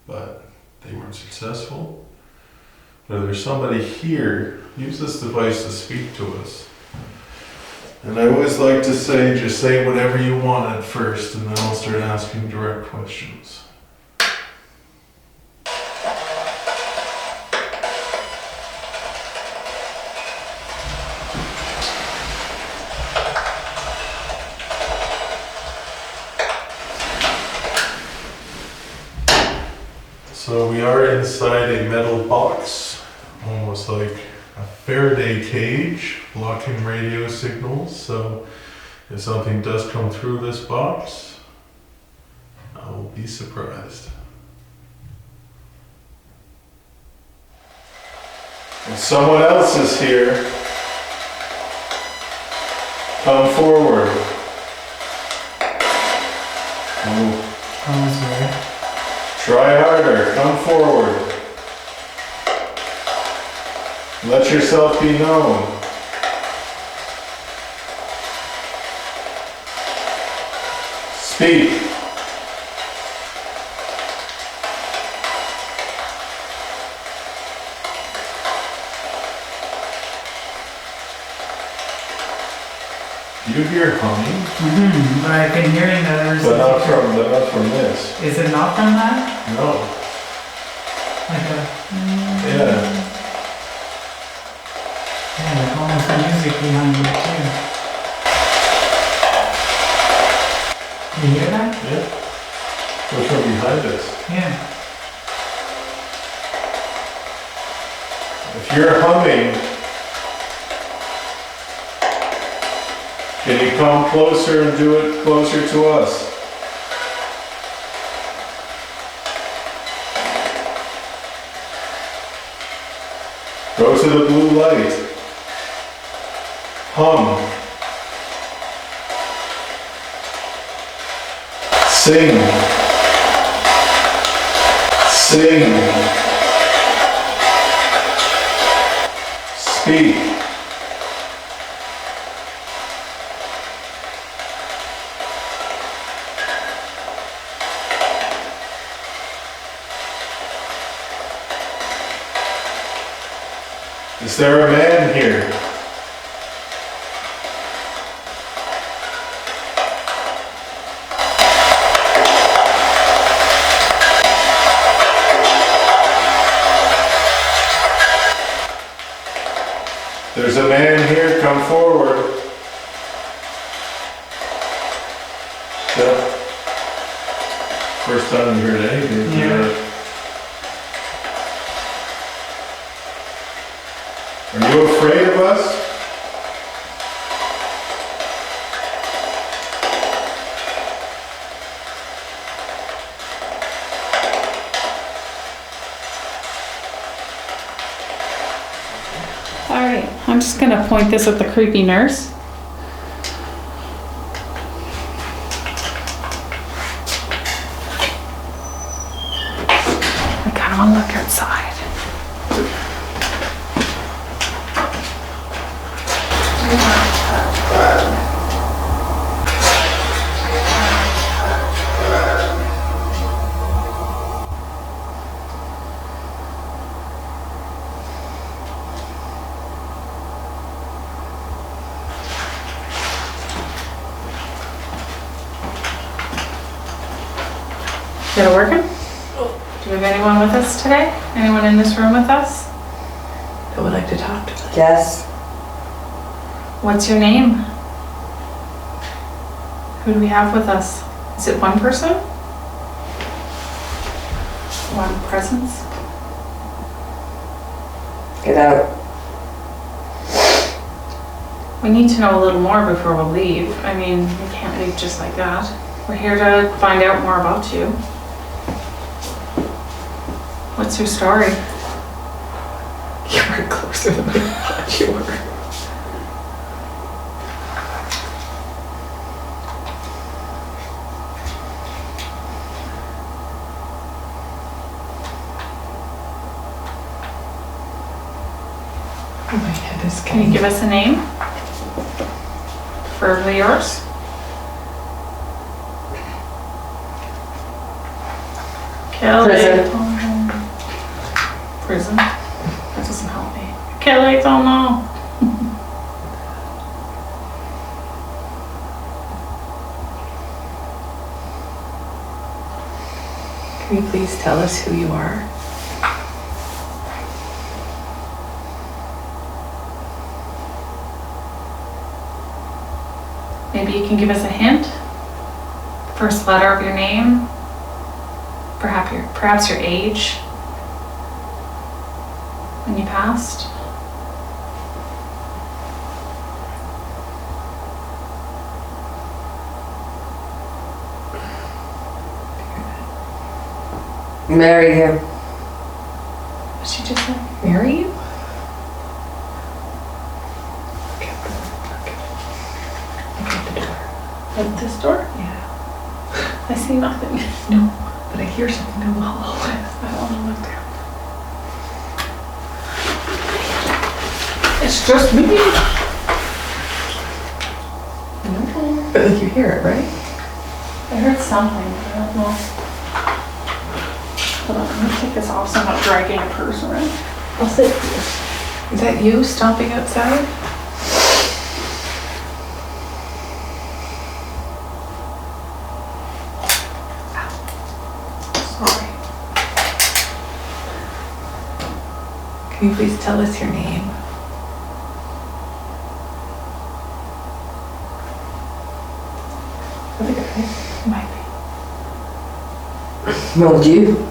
but they weren't successful. But if there's somebody here, use this device to speak to us. And I always like to say, just say whatever you want at first, and then I'll start asking direct questions. So we are inside a metal box, almost like a Faraday cage, blocking radio signals. So if something does come through this box, I will be surprised. If someone else is here, come forward. Ooh. Try harder, come forward. Let yourself be known. Speak. You hear humming, But I've been hearing that there's. but not from this. Is it not from that? No. Like a. Yeah. Yeah, like almost the music behind it too. You hear that? Yeah. What's from behind us? Yeah. If you're humming, can you come closer and do it closer to us? Go to the blue light. Hum. Sing. Sing. Speak. Is there a man here? There's a man here, come forward. first time we heard anything. Yeah. Are you afraid of us? Alright, I'm just gonna point this at the creepy nurse. I kinda wanna look outside. Is it working? Do we have anyone with us today? Anyone in this room with us? I would like to talk to them. Yes. What's your name? Who do we have with us? Is it one person? One presence? Get out. We need to know a little more before we leave. I mean, we can't leave just like that. We're here to find out more about you. What's your story? You were closer than I thought you were. My head is Can you give us a name? Preferably yours? Kelly. Prison. Prison? That doesn't help me. Kelly, don't know. Can you please tell us who you are? Maybe you can give us a hint? First letter of your name? Perhaps your age? When you passed? Marry him. What she just said? Marry you? At this door? Yeah. I see nothing. No, but I hear something in the hall. I don't know what to. It's just me. No. But like you hear it, right? I heard something, but I don't know. Hold on, let me take this off so I'm not dragging a purse around. I'll sit here. Is that you stomping outside? Sorry. Can you please tell us your name? Really good, right? Might be. Well, you.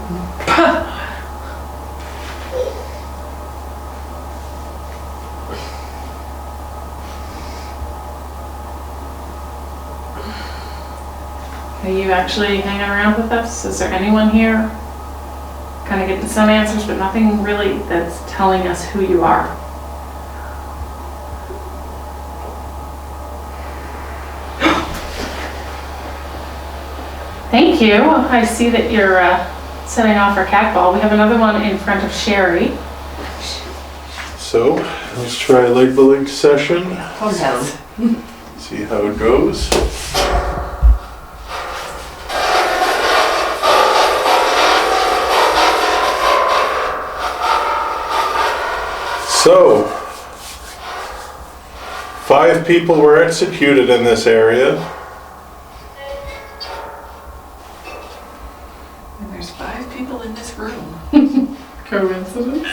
Are you actually hanging around with us? Is there anyone here? Kind of getting some answers, but nothing really that's telling us who you are. Thank you. I see that you're setting off our cat ball. We have another one in front of Sherry. So, let's try a leg session. Calm down. See how it goes. So, 5 people were executed in this area. And there's 5 people in this room. Coincidence?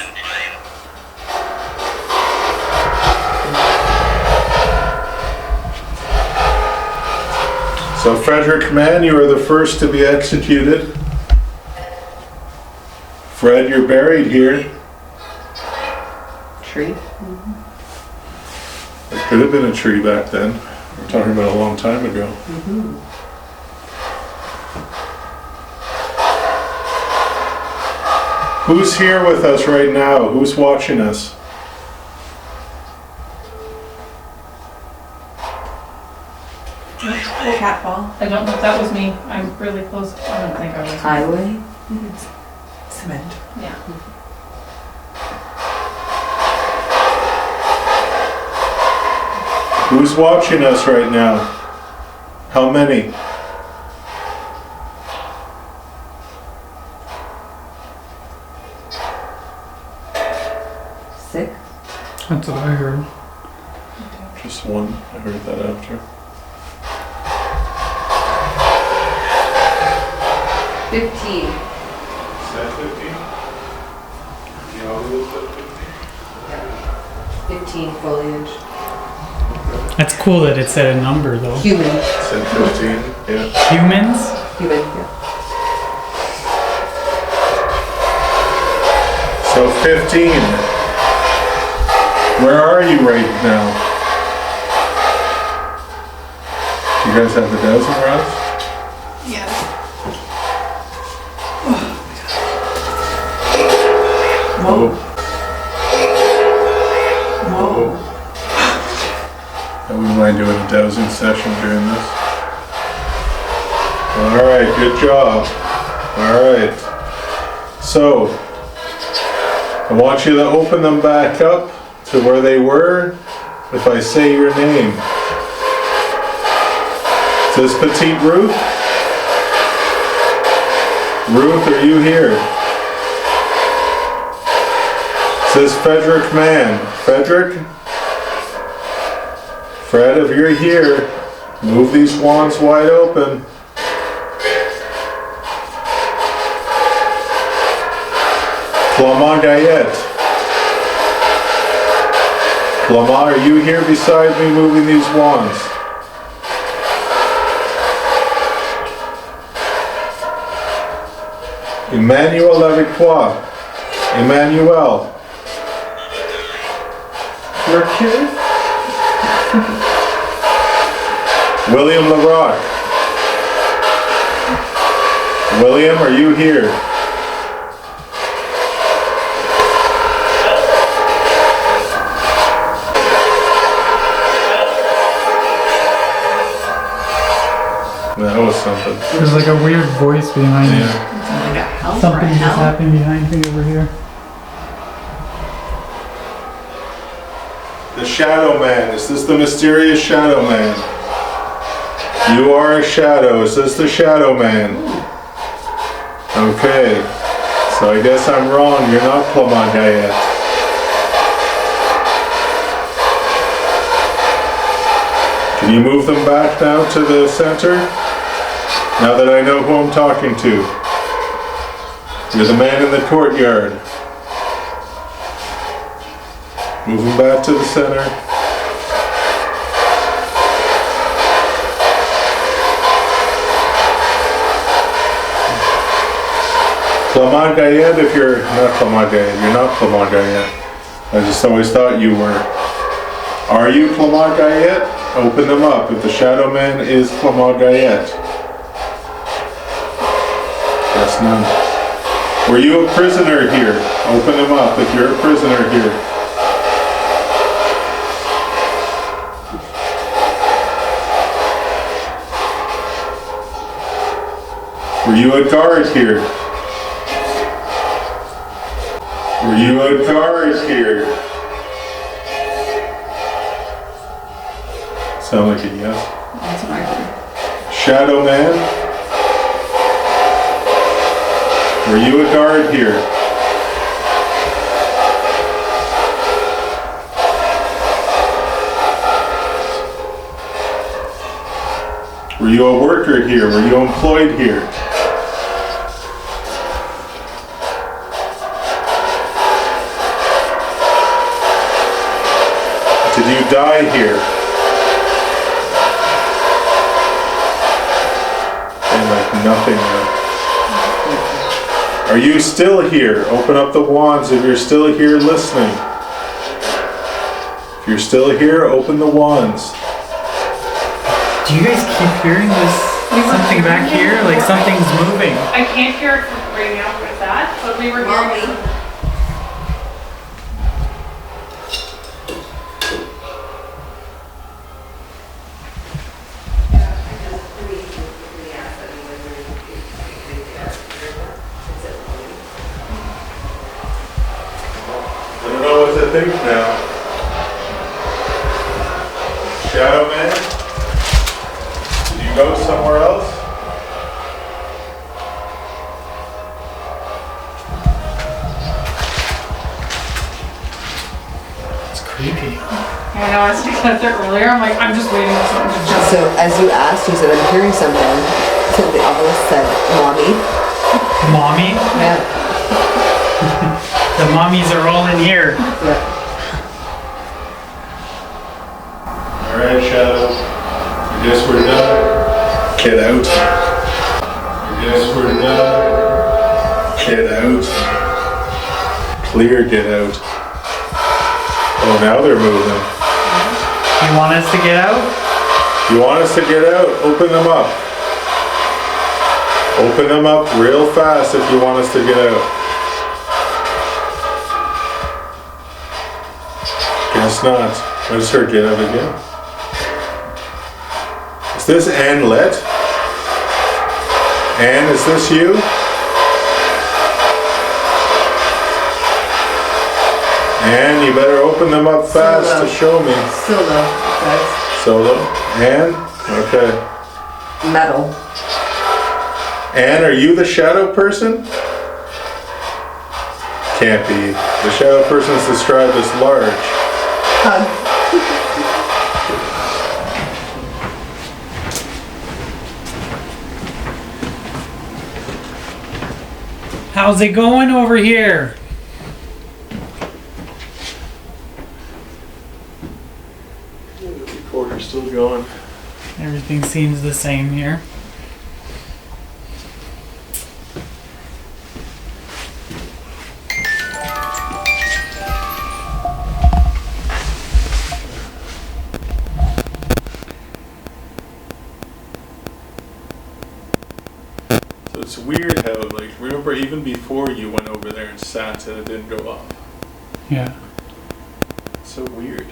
So, Frederick Mann, you are the first to be executed. Fred, you're buried here. Tree. There could have been a tree back then. We're talking about a long time ago. Who's here with us right now? Who's watching us? Cat ball. I don't know if that was me. I'm really close. I don't think I was. Highway. Cement. Yeah. Who's watching us right now? How many? Six. That's what I heard. Just one. I heard that after. 15. Is that 15? You always said 15? 15 foliage. That's cool that it said a number though. Human. Said 15, yeah. Humans? Human, yeah. So 15. Where are you right now? You guys have the dozen rounds? Yes. Whoa. Whoa. I wouldn't mind doing a dowsing session during this. Alright, good job. Alright. So, I want you to open them back up to where they were if I say your name. Is this Petite Ruth? Ruth, are you here? Is this Frederick Mann? Frederick? Fred, if you're here, move these wands wide open. Clement Gayette. Clement, are you here beside me moving these wands? Emmanuel Lavictoire. Emmanuel. Mercury? William LaRock. William, are you here? That was something. There's like a weird voice behind you. Yeah. It's like a hell for a Something just hell. happened behind me over here. The Shadow Man. Is this the mysterious Shadow Man? You are a shadow. Is this the Shadow Man? Okay. So I guess I'm wrong. You're not Clement Gayette. Can you move them back now to the center? Now that I know who I'm talking to. You're the man in the courtyard. Move them back to the center. Clement Gayette, if you're not Clement Gayette, you're not Clement Gayette. I just always thought you were. Are you Clement Gayette? Open them up if the Shadow Man is Clement Gayette. Yes, none. Were you a prisoner here? Open them up if you're a prisoner here. Were you a guard here? Were you a guard here? Sound like a yes. That's what I heard. Shadow Man? Were you a guard here? Were you a worker here? Were you employed here? Did you die here? And like nothing. Are you still here? Open up the wands if you're still here listening. If you're still here, open the wands. Do you guys keep hearing this? Something back here? Like something's moving. I can't hear it from right now with that, but we were hearing it. I don't know what to think now. Shadow Man? Did you go somewhere else? It's creepy. I know, I was thinking of it earlier, I'm like, I'm just waiting for something to jump. So as you asked, you said, I'm hearing something. So the obelisk said, Mommy. Mommy? Yeah. The mommies are all in here. Yeah. Alright, Shadow. I guess we're done. Get out. I guess we're done. Get out. Clear, get out. Oh, now they're moving. You want us to get out? You want us to get out? Open them up. Open them up real fast if you want us to get out. Guess not. I just heard get out again. Is this Ann Lett? Ann, is this you? Ann, you better open them up fast Solo. to show me. Solo, guys. Solo? Ann? Okay. Metal. Ann, are you the shadow person? Can't be. The shadow person is described as large. Hug. How's it going over here? The recorder's still going. Everything seems the same here. So it's weird how, like, remember even before you went over there and sat and it didn't go off. Yeah. It's so weird.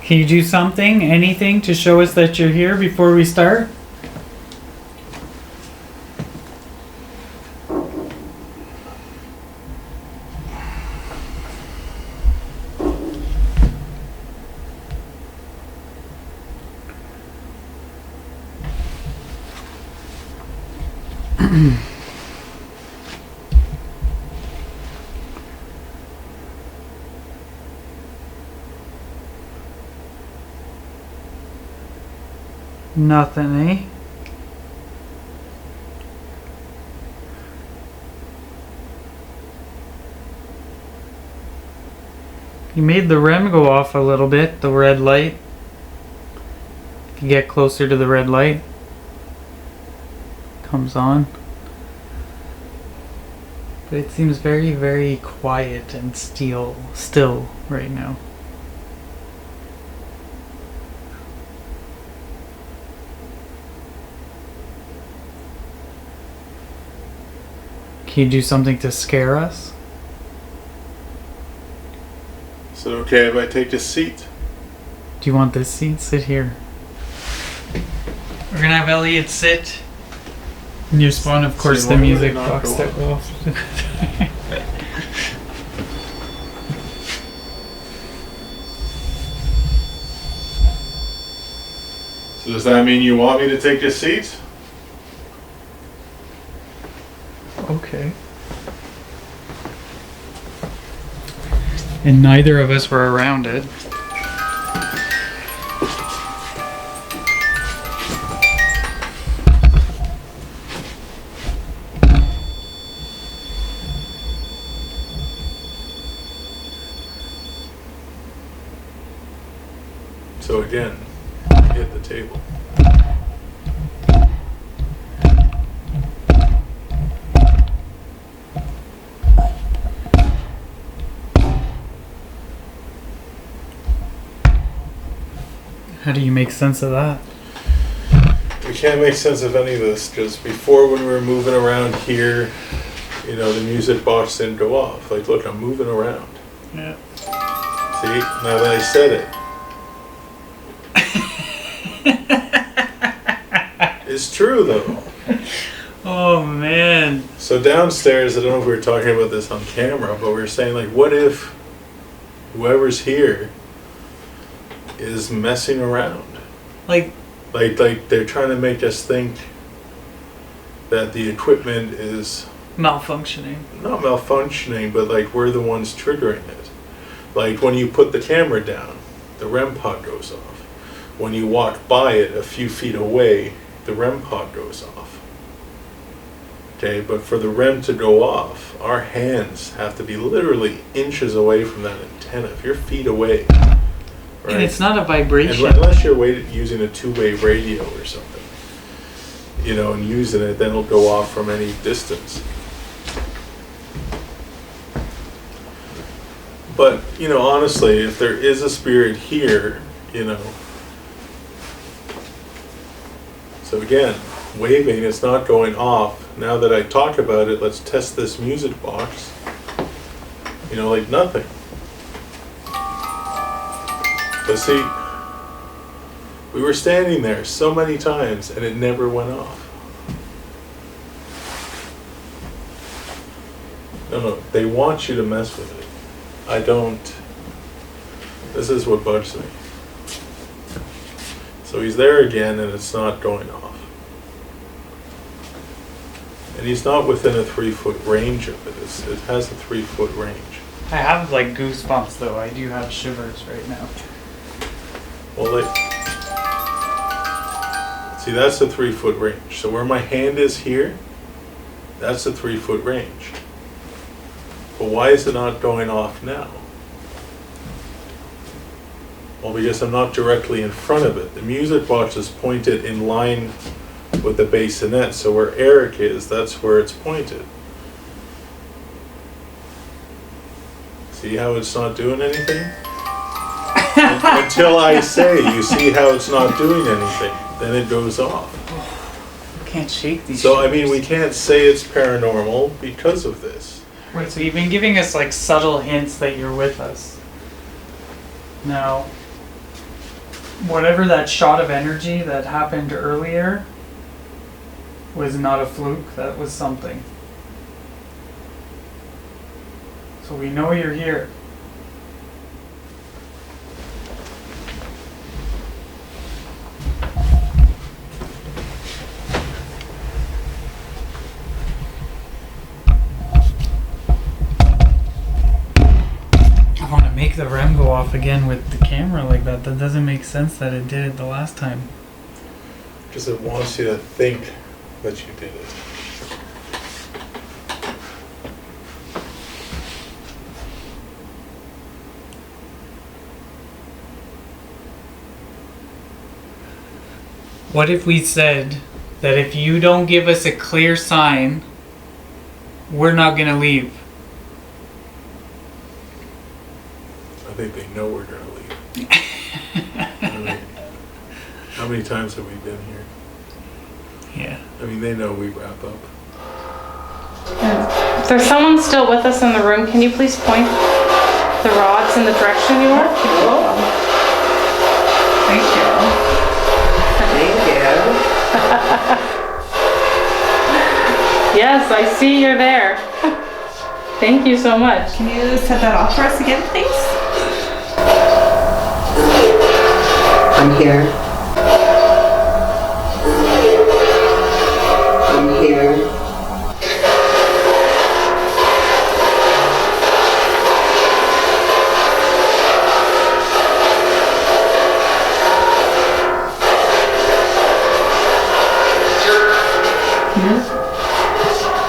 Can you do something, anything to show us that you're here before we start? Nothing, eh? You made the REM go off a little bit, the red light. If you get closer to the red light, comes on. But it seems very, very quiet and still right now. Can you do something to scare us? Is it okay if I take a seat? Do you want this seat? Sit here. We're gonna have Elliot sit. And you spawn, of course, See, the why would music it not box go that off? go off. So does that mean you want me to take a seat? Okay. And neither of us were around it. So again, I get table. How do you make sense of that? We can't make sense of any of this. Just before, when we were moving around here, you know, the music box didn't go off. Like, look, I'm moving around. Yeah. See, now that I said it. It's true, though. Oh man. So downstairs, I don't know if we were talking about this on camera, but we were saying, like, what if whoever's here is messing around? Like, Like they're trying to make us think that the equipment is malfunctioning. not malfunctioning, but like we're the ones triggering it. Like when you put the camera down, the REM pod goes off. When you walk by it a few feet away, the REM pod goes off. Okay, but for the REM to go off, our hands have to be literally inches away from that antenna. If you're feet away, right? And it's not a vibration. Unless you're using a two-way radio or something, you know, and using it, then it'll go off from any distance. But, you know, honestly, if there is a spirit here, you know, so again, waving, it's not going off. Now that I talk about it, let's test this music box. You know, like nothing. But see, we were standing there so many times and it never went off. No, they want you to mess with it. I don't. This is what bugs me. So he's there again and it's not going off. And he's not within a 3-foot range of it. It has a 3-foot range. I have like goosebumps though. I do have shivers right now. Well, see, that's a 3-foot range. So where my hand is here, that's a 3-foot range. But why is it not going off now? Well, because I'm not directly in front of it. The music box is pointed in line with the bassinet. So where Eric is, that's where it's pointed. See how it's not doing anything? Until I say, you see how it's not doing anything, then it goes off. I can't shake these. So, I mean, shivers. we can't say it's paranormal because of this. Right, so you've been giving us like subtle hints that you're with us. Now, whatever that shot of energy that happened earlier was not a fluke, that was something. So we know you're here. I want to make the REM go off again with the camera like that. That doesn't make sense that it did it the last time. Because it wants you to think that you did it. What if we said that if you don't give us a clear sign, we're not going to leave? I think they know we're going to leave. I mean, how many times have we been here? Yeah. I mean, they know we wrap up. If there's someone still with us in the room, can you please point the rods in the direction you are? Thank you. Thank you. Yes, I see you're there. Thank you so much. Can you set that off for us again, please? I'm here. I'm here.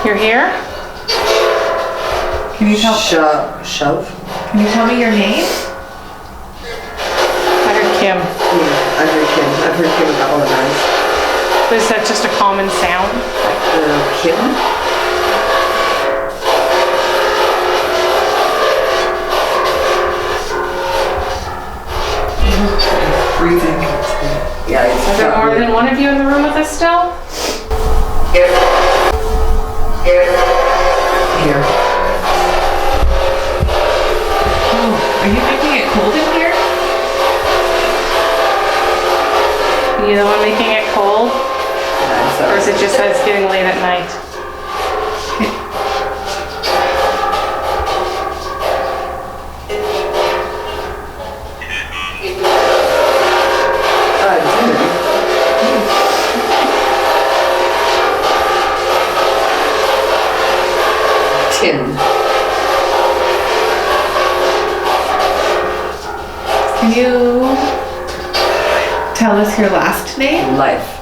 You're here? Can you tell? Shove? Can you tell me your name? I heard Kim. Yeah, I heard Kim. I've heard Kim Is that just a common sound? Kitten? Breathing. Yeah, it's Is there more than one of you in the room with us still? Here. Oh, are you making it cold in here? You the one making it cold? Or is it just that it's getting late at night? Tin. Can you tell us your last name? Life.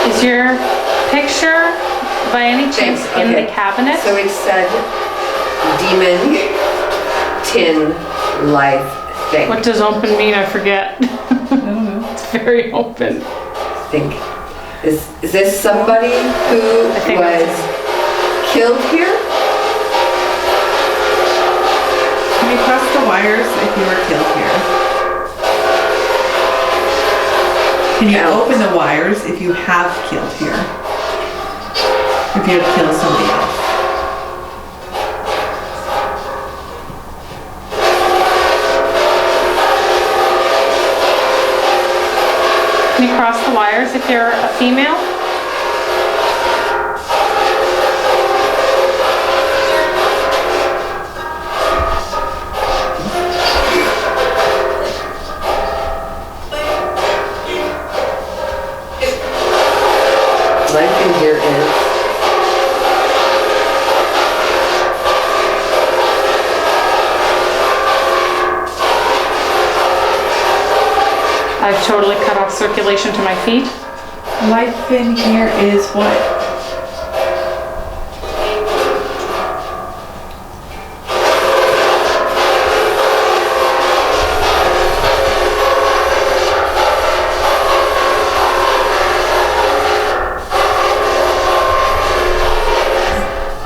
Is your picture by any chance Thanks, in okay. the cabinet? So it said demon, tin, life, thing. What does open mean? I forget. I don't know. It's very open. Think. Is this somebody who I think was killed here? Can you cross the wires if you were killed here? Can you Out. open the wires if you have killed here? If you have killed somebody else? Can you cross the wires if you're a female? Life in here is I've totally cut off circulation to my feet. Life in here is what?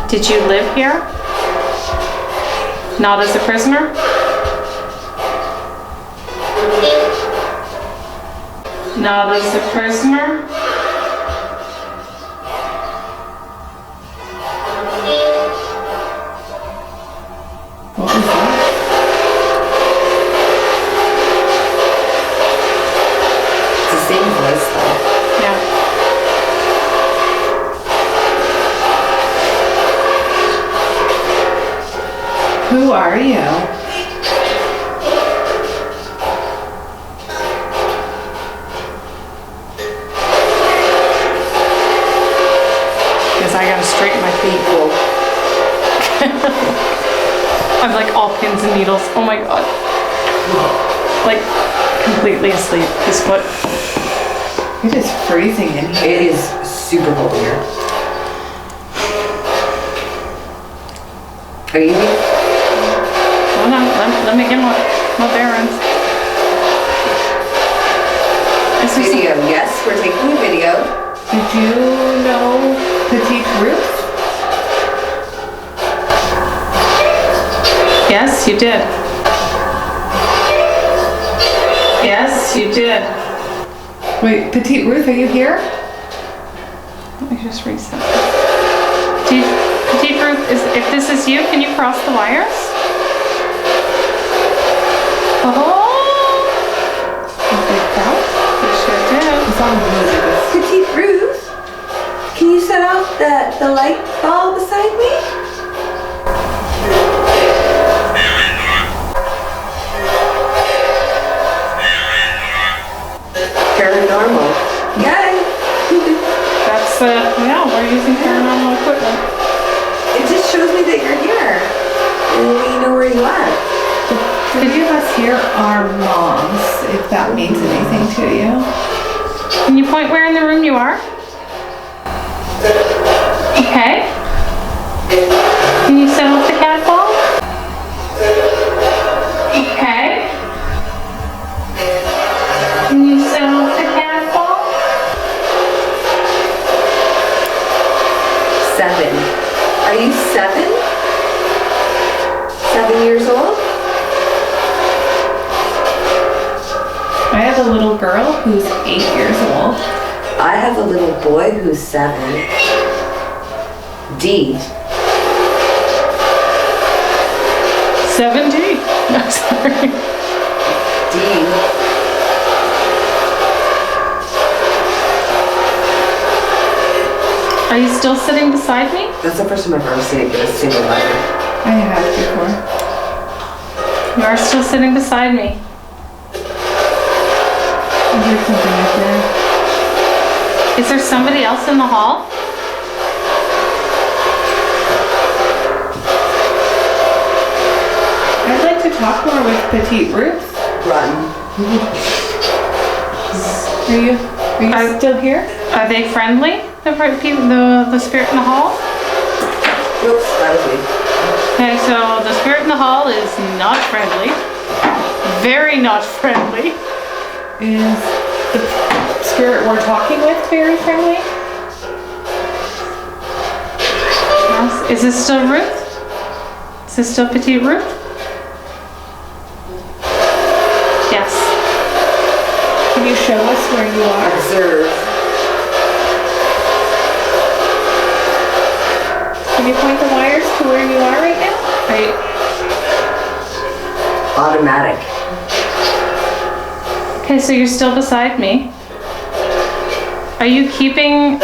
Did you live here? Not as a prisoner? Not as a prisoner? What was that? it's the same voice though. Yeah. Who are you? Because I gotta straighten my feet. I'm like all pins and needles. Oh my god. Like completely asleep. This foot. It is freezing in here. It is super cold here. Are you? Hold on. Let me get my bearings. Is there some- Video. Yes, we're taking a video. Did you know Petite Ruth? Yes, you did. Yes, you did. Wait, Petite Ruth, are you here? Let me just reset. Petite Ruth, if this is you, can you cross the wires? Oh! You sure did. It's on the Petite Ruth, can you set off the light ball beside me? Paranormal. Yeah. That's, yeah, we're using paranormal equipment. It just shows me that you're here. And we know where you are. Three of us here are moms, if that means anything to you. Can you point where in the room you are? Okay. Can you set off the cat ball? 7 years old. I have a little girl who's 8 years old. I have a little boy who's 7. D. 70? No, sorry. D. Are you still sitting beside me? That's the first time I've ever seen it get a single letter. I have before. You are still sitting beside me. I heard something up there. Is there somebody else in the hall? I'd like to talk more with Petite Ruth. Run. Are you still here? Are they friendly? The spirit in the hall? Oops, that was me. Okay, so the spirit in the hall is not friendly. Very not friendly. Is the spirit we're talking with very friendly? Yes. Is this still Ruth? Is this still Petite Ruth? Yes. Can you show us where you are? Observe. Can you point the wires to where you are right now? Right. Automatic. Okay, so you're still beside me. Are you keeping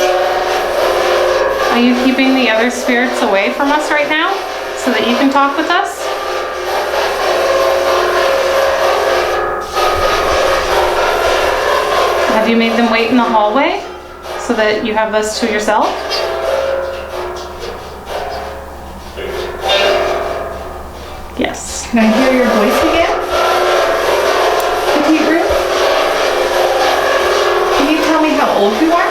the other spirits away from us right now so that you can talk with us? Have you made them wait in the hallway so that you have us to yourself? Yes. Can I hear your voice again? Petite Ruth? Can you tell me how old you are?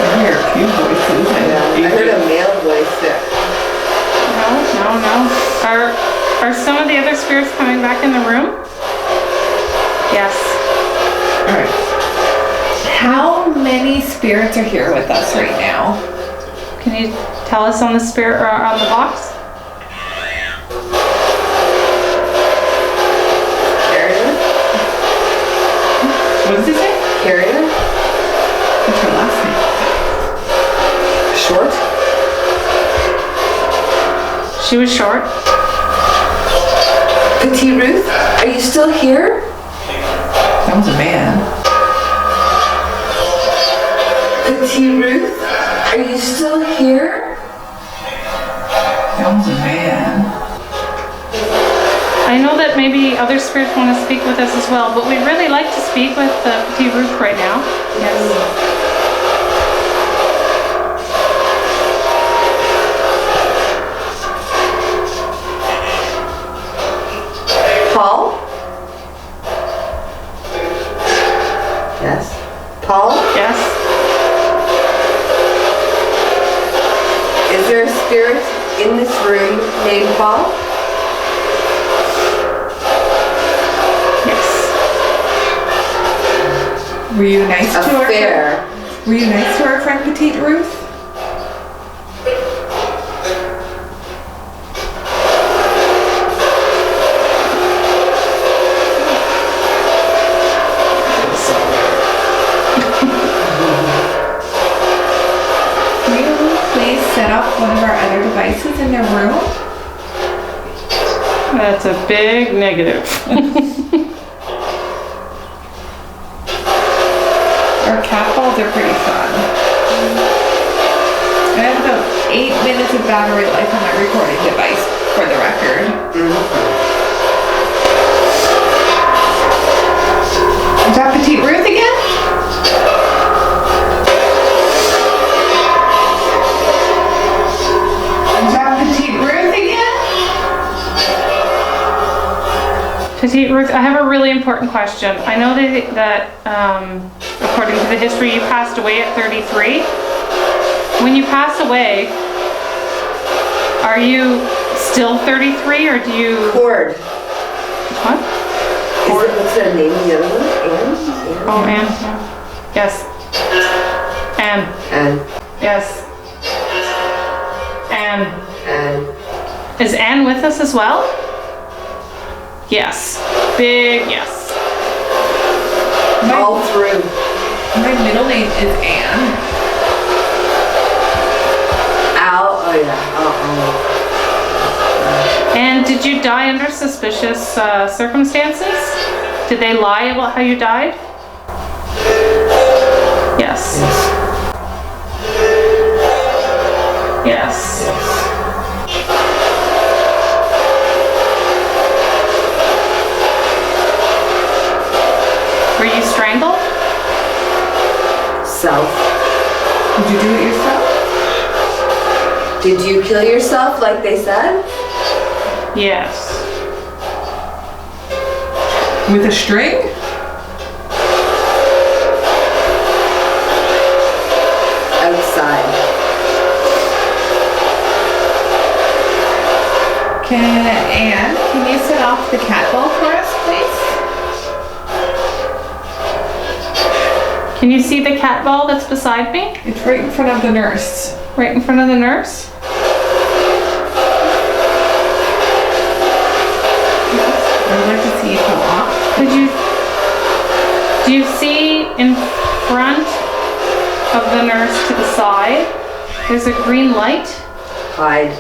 I hear a few voices. I heard a male voice there. No. Are some of the other spirits coming back in the room? Yes. Alright. How many spirits are here with us right now? Can you tell us on the spirit or on the box? Carrier? What does it say? Carrier? What's her last name? Short? She was short. Petite Ruth, are you still here? That was a man. Petite Ruth, are you still here? That was a man. I know that maybe other spirits want to speak with us as well, but we'd really like to speak with Petite Ruth right now. Yes. Paul? Yes. Paul? Yes. Is there a spirit in this room named Paul? Yes. Were you nice to our Affair. friend? Were you nice to our friend Petite Ruth? Can you please set up one of our other devices in their room? That's a big negative. Our cat balls are pretty fun. I have about 8 minutes of battery life on my recording device, for the record. Is that Petite Ruth again? Is that Petite Ruth again? Petite Ruth, I have a really important question. I know that according to the history, you passed away at 33. When you pass away, are you Still 33, or do you, Cord. what? What's the name of the other one? Anne? Oh, Anne, yeah. Yes. Anne, Anne. yes. Anne. Anne. Is Anne with us as well? Yes. Big yes. All through. My middle name is Anne. Al. Oh yeah. And did you die under suspicious circumstances? Did they lie about how you died? Yes. Yes. Were you strangled? Self. Did you do it yourself? Did you kill yourself like they said? Yes. With a string? Outside. Anne, can you set off the cat ball for us, please? Can you see the cat ball that's beside me? It's right in front of the nurse. Right in front of the nurse? I'd like to see it go off. Do you see in front of the nurse to the side, there's a green light? Hide.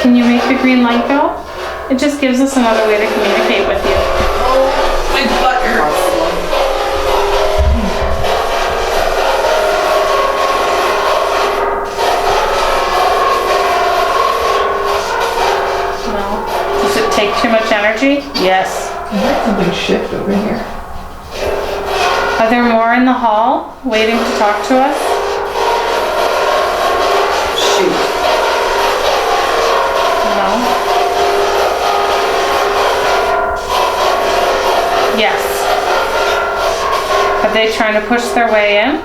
Can you make the green light go? It just gives us another way to communicate with you. My butt hurts. Well, does it take too much energy? Yes. I heard something shift over here. Are there more in the hall waiting to talk to us? Shoot. No. Yes. Are they trying to push their way in?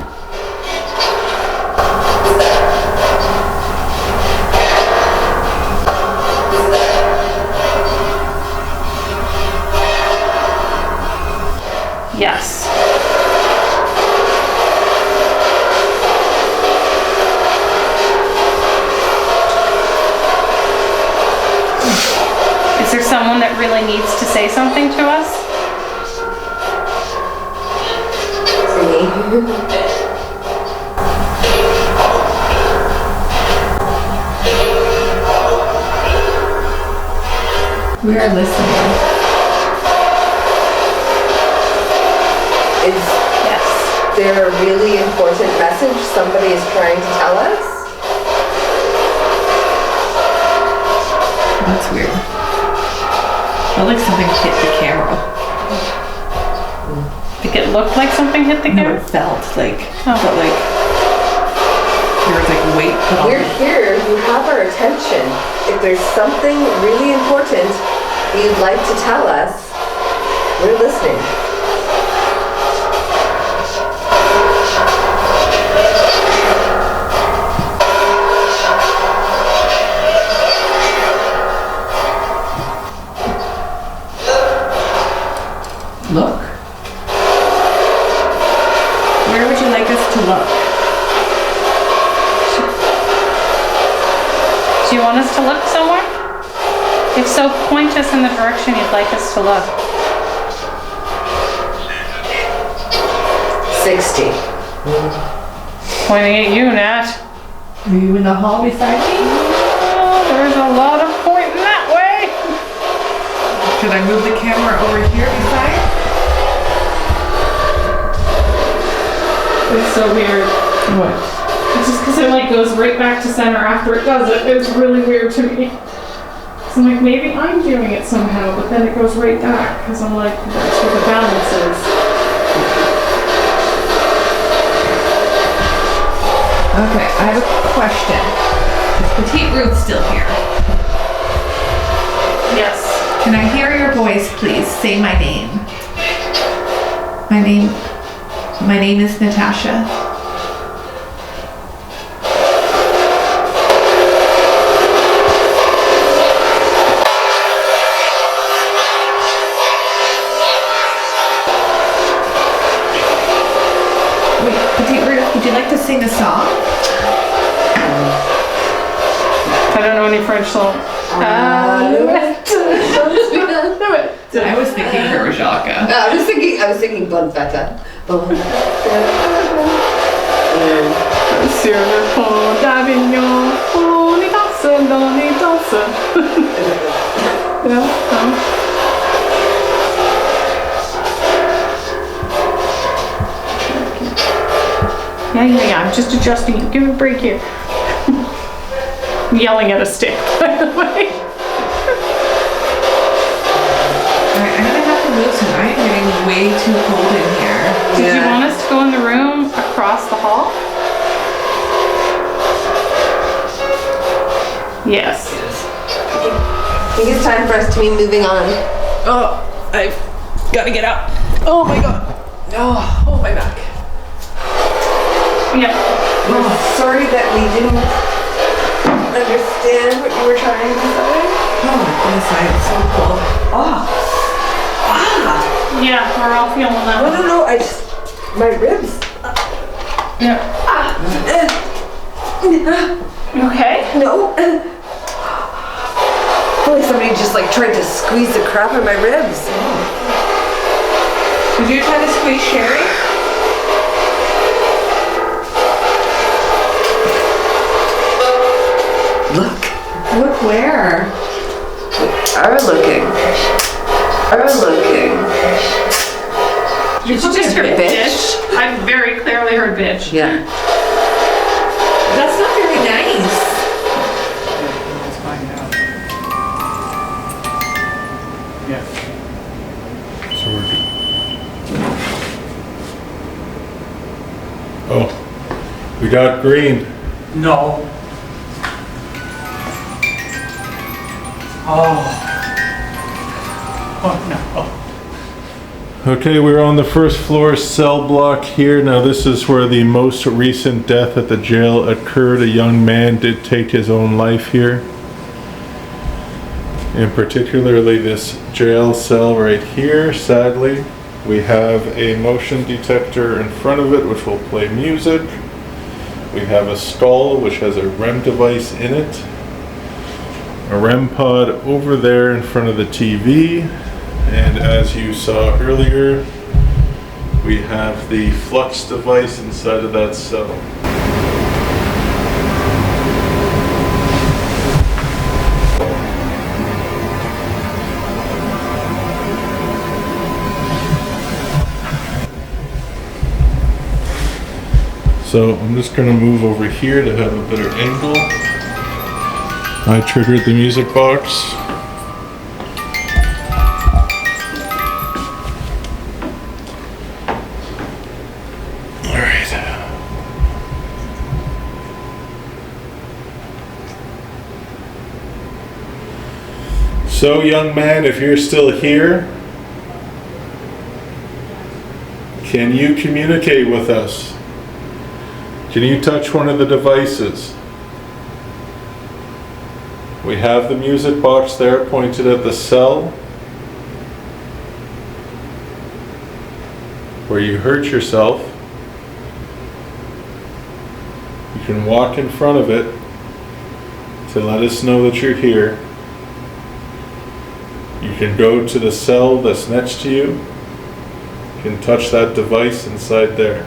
Yes. Is there someone that really needs to say something to us? We are listening. Is Yes. there a really important message somebody is trying to tell us? That's weird. Felt like something hit the camera. I think it looked like something hit the No, camera. it felt like Oh. there was like weight put on We're it. here, you have our attention. If there's something really important you'd like to tell us, we're listening. Look. Where would you like us to look? Do you want us to look somewhere? If so, point us in the direction you'd like us to look. 60. Pointing at you, Nat. Are you in the hall beside me? Oh, there's a lot of pointing that way. Should I move the camera over here beside? It's so weird. What? It's just because it like goes right back to center after it does it. It's really weird to me. So I'm like, maybe I'm doing it somehow, but then it goes right back because I'm like, that's where the balance is. Okay, I have a question. Is Petite Ruth still here? Yes. Can I hear your voice, please? Say my name. My name is Natasha. sing a song? I don't know any French songs. I was thinking Hirashaka. I was thinking Bonfetta. Sur le pont d'Avignon, on y danse dans les danses. Yeah, I'm just adjusting it. Give me a break here. I'm yelling at a stick, by the way. Alright, I'm gonna have to move soon. I'm getting way too cold in here. Did you want us to go in the room across the hall? Yes. I think it's time for us to be moving on. Oh, I've gotta get up. Oh my god. Oh my back. Yeah. Sorry that we didn't understand what you were trying to say. Oh my goodness, I'm so cold. Yeah, we're all feeling that one. No, I just, my ribs. Yeah. Okay. No. I feel like somebody just like tried to squeeze the crap out of my ribs. Did you try to squeeze Sherry? Look where? Are looking. Did you just hear bitch? I very clearly heard bitch. Yeah. That's not very nice. Let's find out. Yeah. So we're good. Oh, we got green. No. Oh no. Okay, we're on the first floor cell block here. Now this is where the most recent death at the jail occurred. A young man did take his own life here. And particularly this jail cell right here, sadly. We have a motion detector in front of it which will play music. We have a skull which has a REM device in it. A REM pod over there in front of the TV, and as you saw earlier, we have the flux device inside of that cell. So I'm just going to move over here to have a better angle. I triggered the music box. All right. So, young man, if you're still here, can you communicate with us? Can you touch one of the devices? We have the music box there pointed at the cell where you hurt yourself. You can walk in front of it to let us know that you're here. You can go to the cell that's next to you. You can touch that device inside there.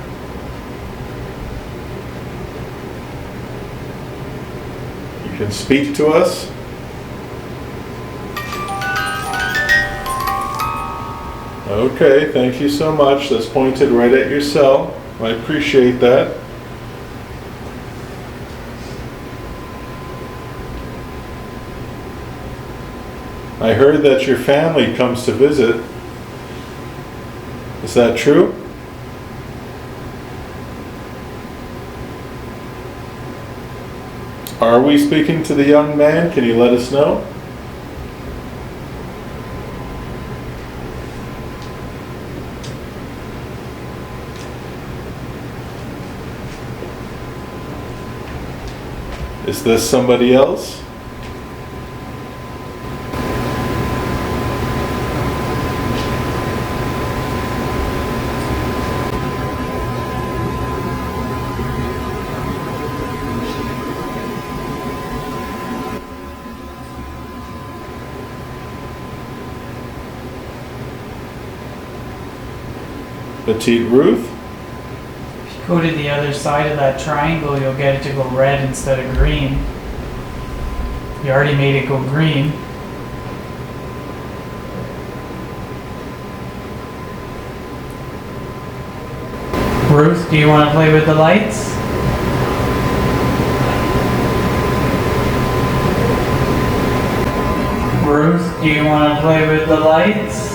You can speak to us. Okay, thank you so much. That's pointed right at your cell. I appreciate that. I heard that your family comes to visit. Is that true? Are we speaking to the young man? Can you let us know? Is this somebody else? Petite Ruth? If you go to the other side of that triangle, you'll get it to go red instead of green. You already made it go green. Ruth, do you want to play with the lights? Ruth, do you want to play with the lights?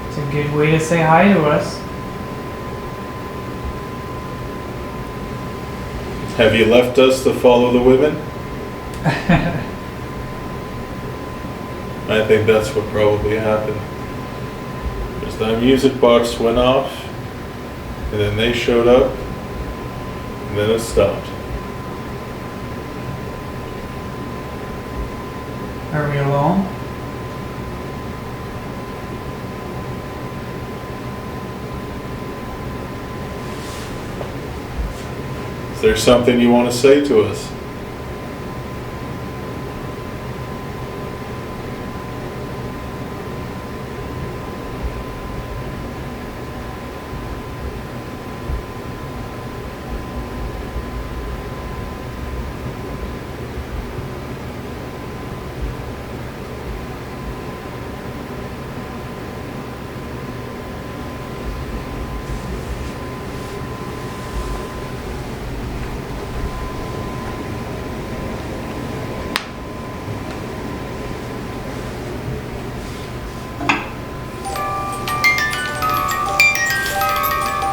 It's a good way to say hi to us. Have you left us to follow the women? I think that's what probably happened. Because that music box went off, and then they showed up, and then it stopped. Are we alone? Is there something you want to say to us?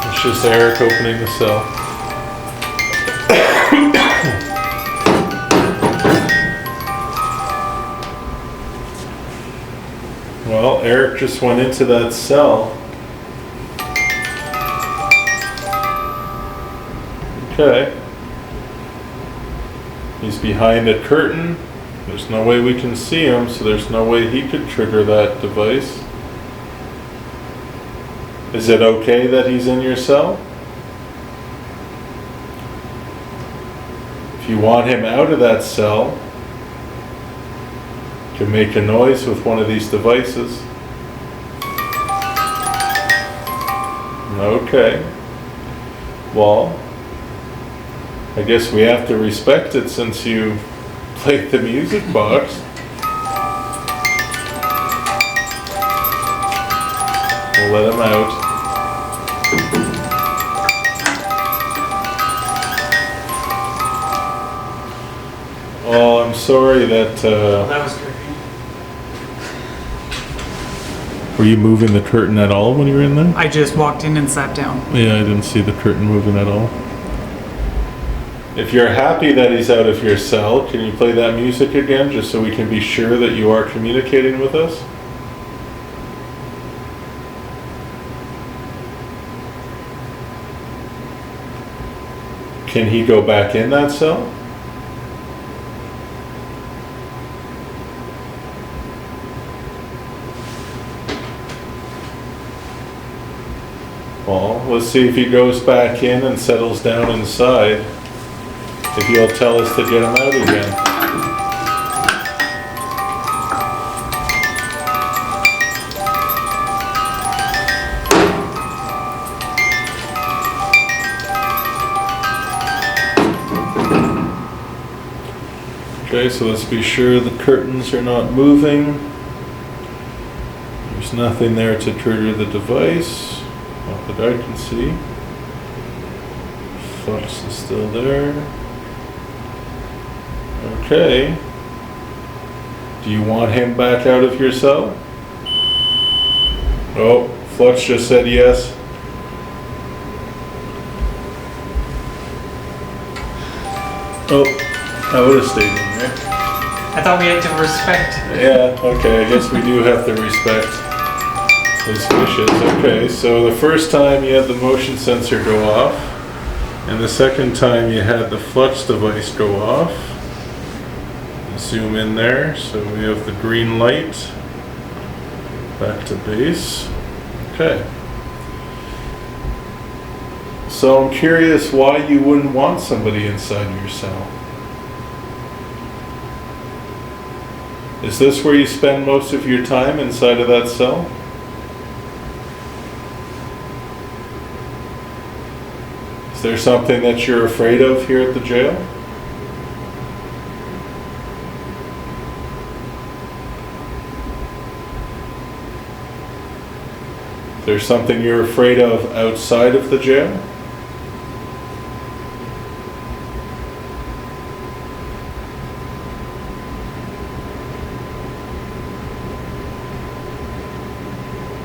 It's just Eric opening the cell. Well, Eric just went into that cell. Okay. He's behind a curtain. There's no way we can see him, so there's no way he could trigger that device. Is it okay that he's in your cell? If you want him out of that cell, you can make a noise with one of these devices. Okay. Well, I guess we have to respect it since you played the music box. We'll let him out. Oh, I'm sorry that, That was creepy. were you moving the curtain at all when you were in there? I just walked in and sat down. Yeah, I didn't see the curtain moving at all. If you're happy that he's out of your cell, can you play that music again just so we can be sure that you are communicating with us? Can he go back in that cell? Well, let's see if he goes back in and settles down inside. If you'll tell us to get him out again. Okay, so let's be sure the curtains are not moving. There's nothing there to trigger the device, not that I can see. Flux is still there. Okay. Do you want him back out of your cell? Oh, Flux just said yes. Oh, I would have stayed in there. I thought we had to respect. Yeah, okay, I guess we do have to respect his wishes. Okay, so the first time you had the motion sensor go off, and the second time you had the flux device go off. Zoom in there, so we have the green light. Back to base. Okay. So I'm curious why you wouldn't want somebody inside your cell. Is this where you spend most of your time, inside of that cell? Is there something that you're afraid of here at the jail? Is there something you're afraid of outside of the jail?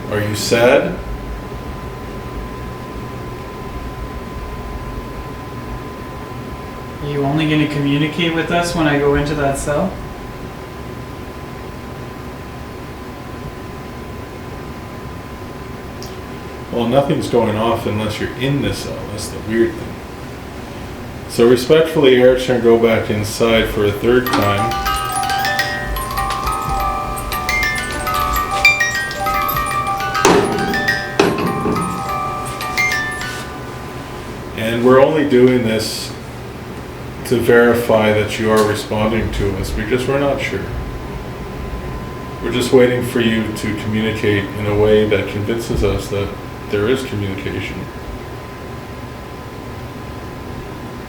Are you sad? Are you only going to communicate with us when I go into that cell? Well, nothing's going off unless you're in the cell. That's the weird thing. So respectfully, Eric's going to go back inside for a third time. And we're only doing this to verify that you are responding to us because we're not sure. We're just waiting for you to communicate in a way that convinces us that there is communication.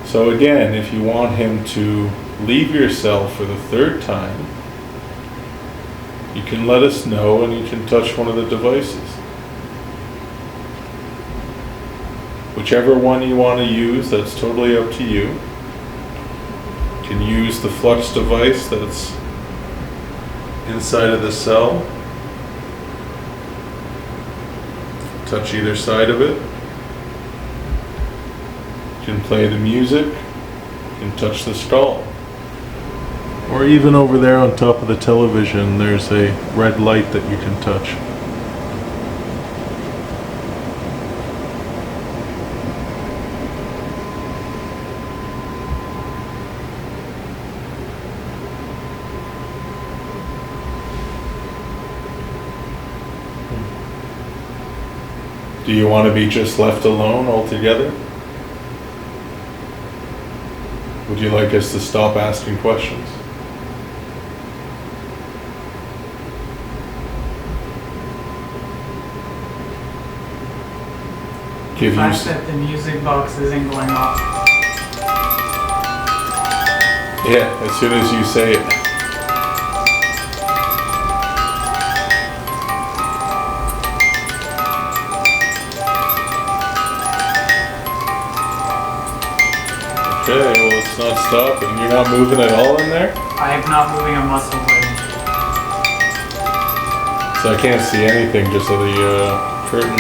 So again, if you want him to leave your cell for the third time, you can let us know and you can touch one of the devices. Whichever one you want to use, that's totally up to you. You can use the flux device that's inside of the cell. Touch either side of it. You can play the music. You can touch the skull. Or even over there on top of the television, there's a red light that you can touch. Do you want to be just left alone altogether? Would you like us to stop asking questions? The fact that the music box isn't going off. Yeah, as soon as you say it. Okay, well it's not stopping. You're not moving at all in there? I am not moving a muscle blade. So I can't see anything just of the curtain.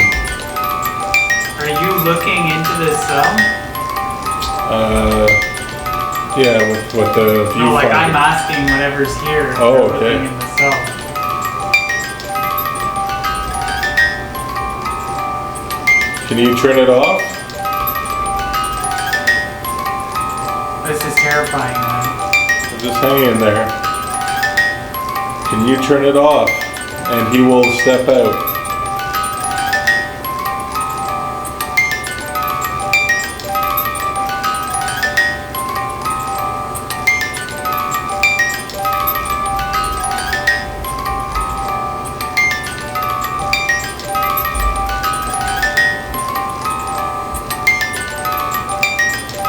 Are you looking into this cell? Yeah, with the viewfinder. No, like I'm asking whatever's here. if Oh, they're okay. Looking in the cell. Can you turn it off? This is terrifying, man. Just hang in there. Can you turn it off? And he will step out.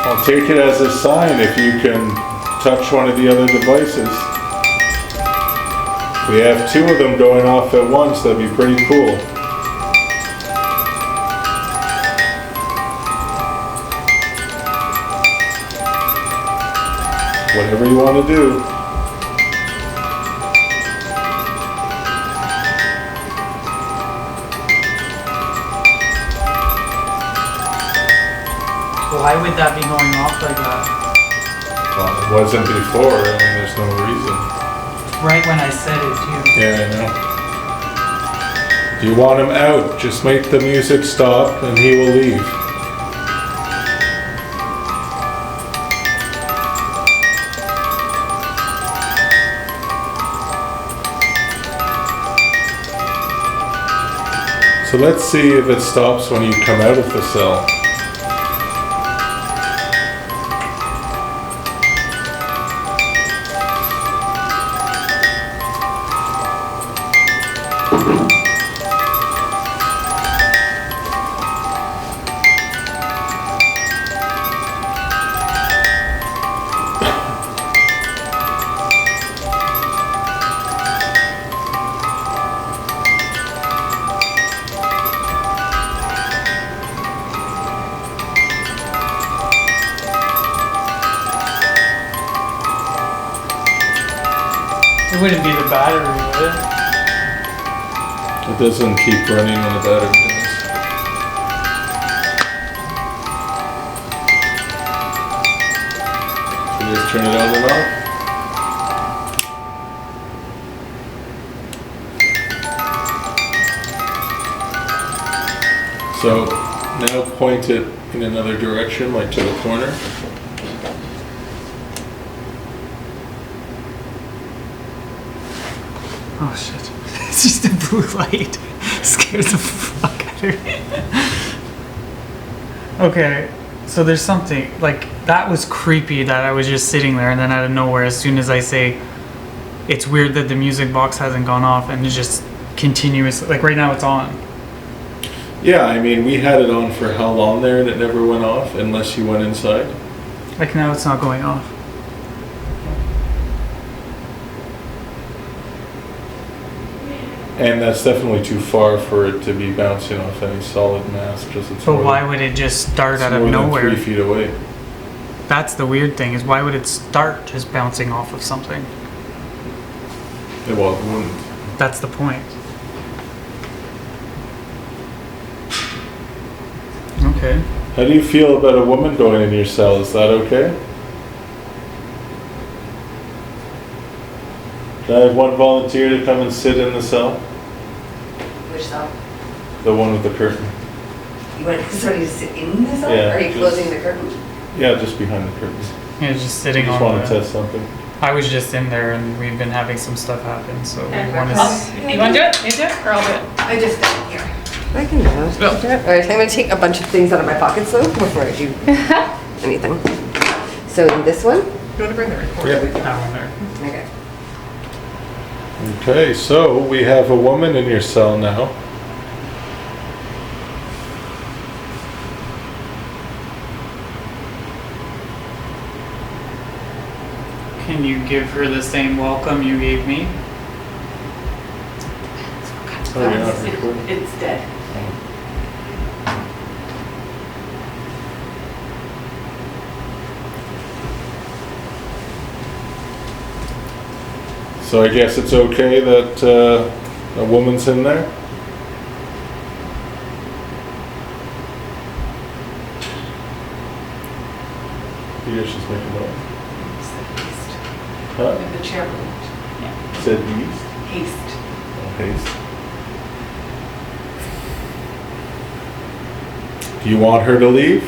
I'll take it as a sign if you can touch one of the other devices. If we have two of them going off at once, that'd be pretty cool. Whatever you want to do. Why would that be going off like that? Well, it wasn't before. I mean, there's no reason. Right when I said it too. Yeah, I know. Do you want him out? Just make the music stop and he will leave. So let's see if it stops when you come out of the cell. It wouldn't be the battery, would it? It doesn't keep running when the battery dies. So you just turn it on and off. So now point it in another direction, like to the corner. Oh shit. It's just a blue light. Scares the fuck out of me. Okay, so there's something, like, that was creepy that I was just sitting there and then out of nowhere, as soon as I say, it's weird that the music box hasn't gone off and it's just continuous, like right now it's on. Yeah, I mean, we had it on for how long there and it never went off unless you went inside. Like now it's not going off. And that's definitely too far for it to be bouncing off any solid mass. Just it's But more why than- would it just start it's out of more than nowhere? 3 feet away. That's the weird thing, is why would it start just bouncing off of something? Yeah, well, it wouldn't. That's the point. Okay. How do you feel about a woman going in your cell? Is that okay? Can I have one volunteer to come and sit in the cell? Which cell? The one with the curtain. You want somebody to sit in the cell? Yeah, Are you just- closing the curtain? Yeah, just behind the curtains. Yeah, just sitting Just on want to the... test something. I was just in there and we've been having some stuff happen, so we And want to... You want to do it? You do it? Or I'll do it? I just stand here. I can do it. Alright, I'm gonna take a bunch of things out of my pockets though before I do anything. So in this one? You want to bring the recorder? Yeah. That one there. Okay. Okay, so we have a woman in your cell now. Can you give her the same welcome you gave me? Oh, you're not recording? It's dead. So I guess it's okay that a woman's in there? You guys just make a note. Huh? The chairman. Said yeast? Haste. Oh, haste. Do you want her to leave?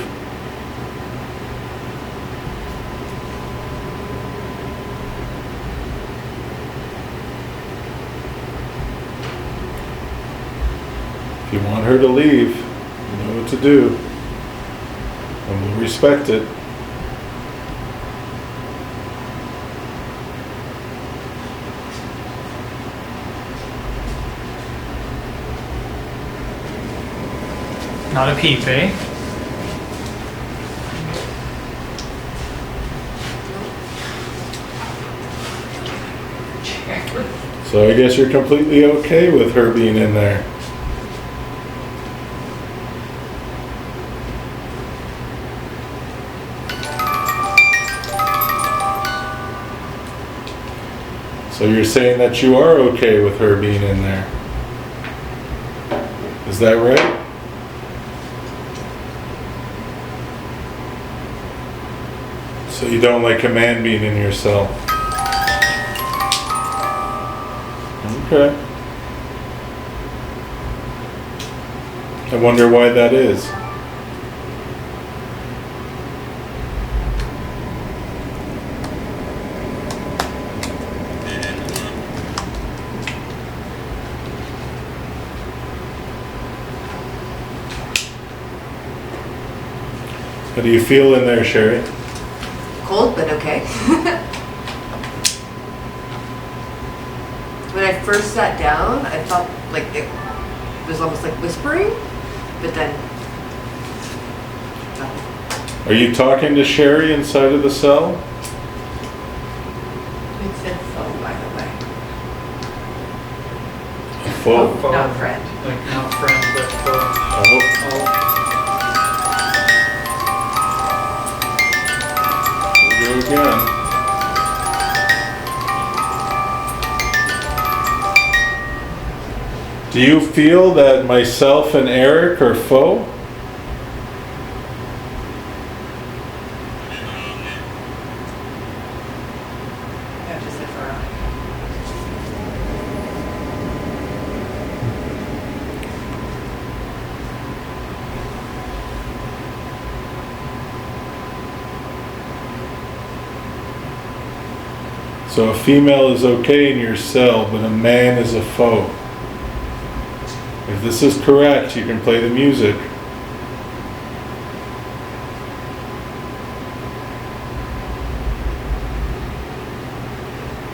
If you want her to leave, you know what to do. And we'll respect it. Not a peep, eh? So I guess you're completely okay with her being in there. So you're saying that you are okay with her being in there. Is that right? So you don't like a man being in your cell? Okay. I wonder why that is. How do you feel in there, Sherry? Cold, but okay. When I first sat down, I felt like it was almost like whispering, but then nothing. Are you talking to Sherry inside of the cell? It said phone, by the way. Full. Not friend. Like, not friend, but Oh, here we go again. Do you feel that myself and Eric are foe? Yeah, just like for So a female is okay in your cell, but a man is a foe. If this is correct, you can play the music.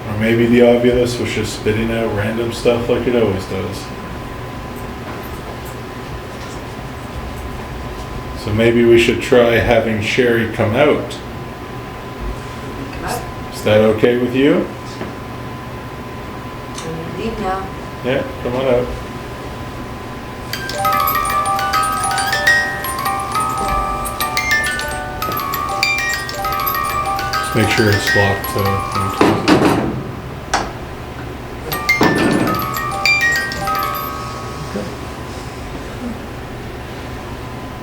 Or maybe the Ovilus was just spitting out random stuff like it always does. So maybe we should try having Sherry come out. Is that okay with you? Leave now. Yeah, come on out. Just make sure it's locked when you close it.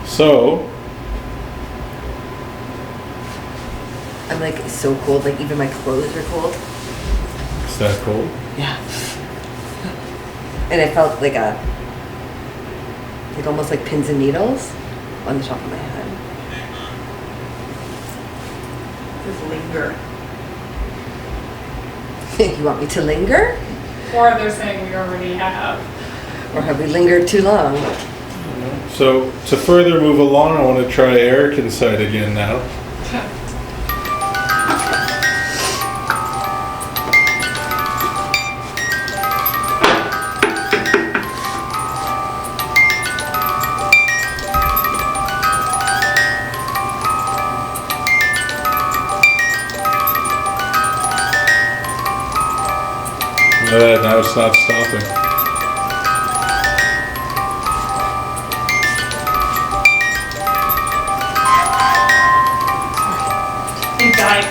So, I'm like so cold, like even my clothes are cold. is that cold? Yeah. And I felt like almost like pins and needles on the top of my head. just linger. You want me to linger? Or they're saying we already have. Or have we lingered too long? So, to further move along, I want to try Eric inside again now. Now it's not stopping. You died.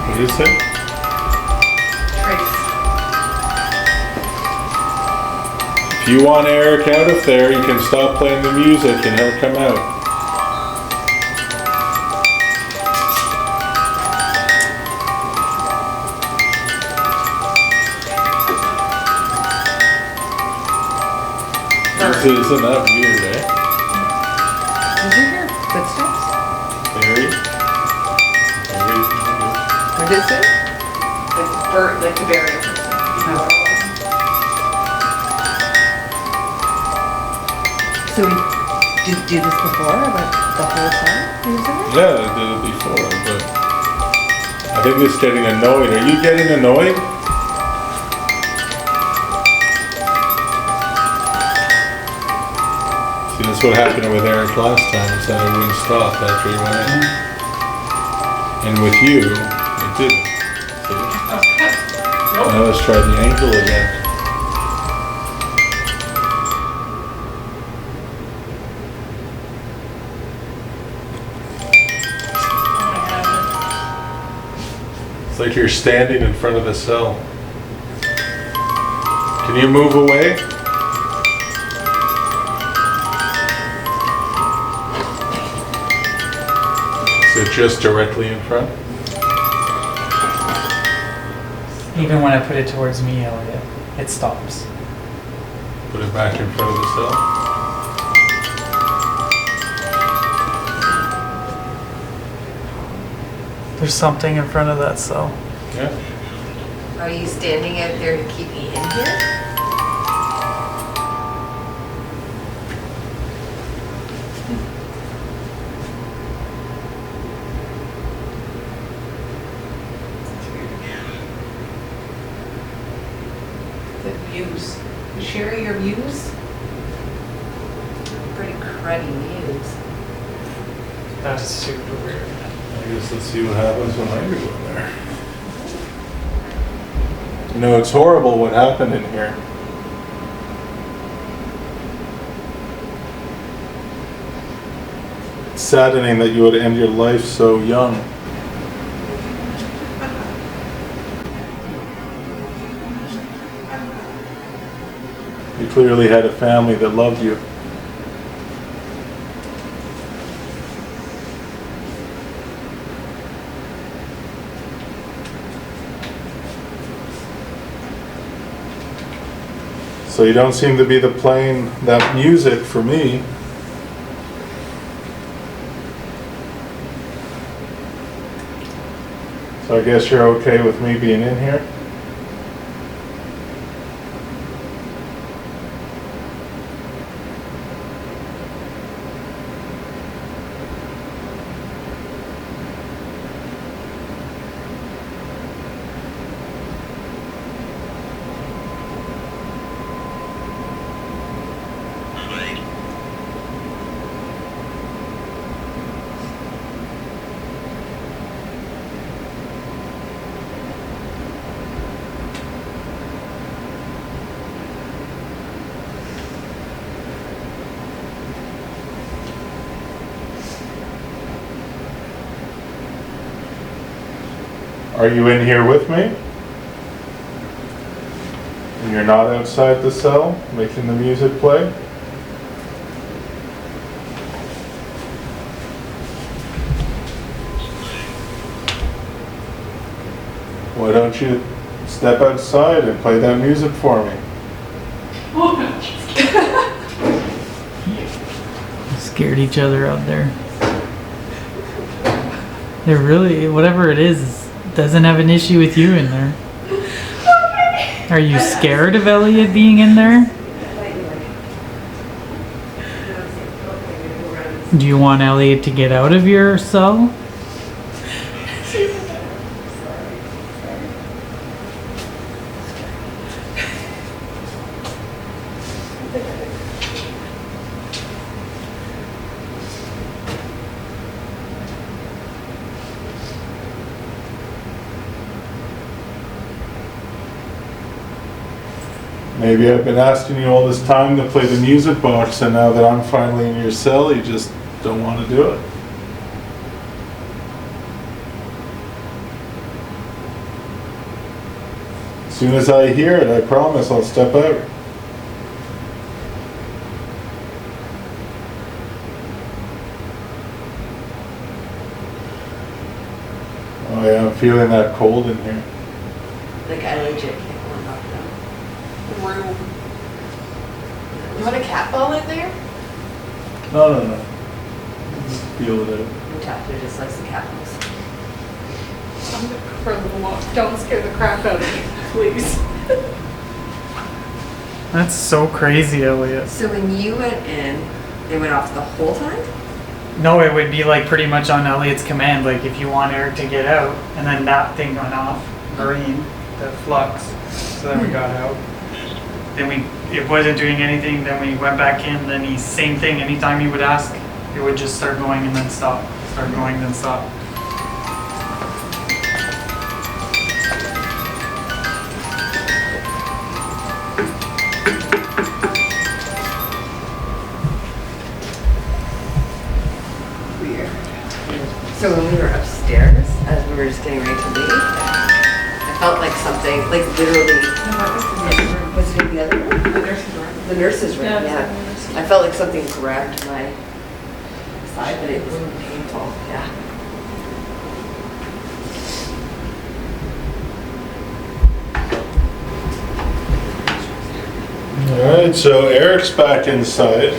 What did you say? Trace. If you want Eric out of there, you can stop playing the music and he'll come out. Isn't that weird, eh? Did you hear footsteps? Very. What did it say? Like the bird, like the barrier person. You know what it was. So we did do this before, like the whole time? You were saying? Yeah, I did it before, but I think it's getting annoyed. Are you getting annoyed? See, that's what happened with Eric last time. Is that it wouldn't stop after he went in. And with you, it didn't. See? Now let's try the ankle again. It's like you're standing in front of the cell. Can you move away? Is it just directly in front? Even when I put it towards me, Elliot, it stops. Put it back in front of the cell. There's something in front of that cell. Yeah. Are you standing out there to keep me in here? The views. You share your views? Pretty cruddy news. That's super weird. I guess let's see what happens when I go in there. You know, it's horrible what happened in here. saddening that you would end your life so young. You clearly had a family that loved you. So you don't seem to be the playing that music for me. So I guess you're okay with me being in here? Are you in here with me? And you're not outside the cell making the music play? Why don't you step outside and play that music for me? Scared each other out there. They're really, whatever it is, doesn't have an issue with you in there. Are you scared of Elliot being in there? Do you want Elliot to get out of your cell? Maybe I've been asking you all this time to play the music box, and now that I'm finally in your cell, you just don't want to do it. As soon as I hear it, I promise I'll step out. Oh yeah, I'm feeling that cold in here. Like I legit can't go and knock down. Room. You want a cat ball in there? No. Just feel it out. You tapped it just like the cat balls. I'm gonna go for a little walk. Don't scare the crap out of me, please. That's so crazy, Elliot. So when you went in, they went off the whole time? No, it would be like pretty much on Elliot's command, like if you want Eric to get out, and then that thing went off, green, the flux, so then we got out. Then it wasn't doing anything, then we went back in, then he, same thing, anytime he would ask, it would just start going and then stop, start going, then stop. Weird. So when we were upstairs, as we were just getting ready to leave, I felt like something, like literally, was it in the other room? The nurse's room. The nurse's room, Yeah, yeah. it's in the nurse's I felt like something grabbed my side, but it was painful, yeah. Alright, so Eric's back inside.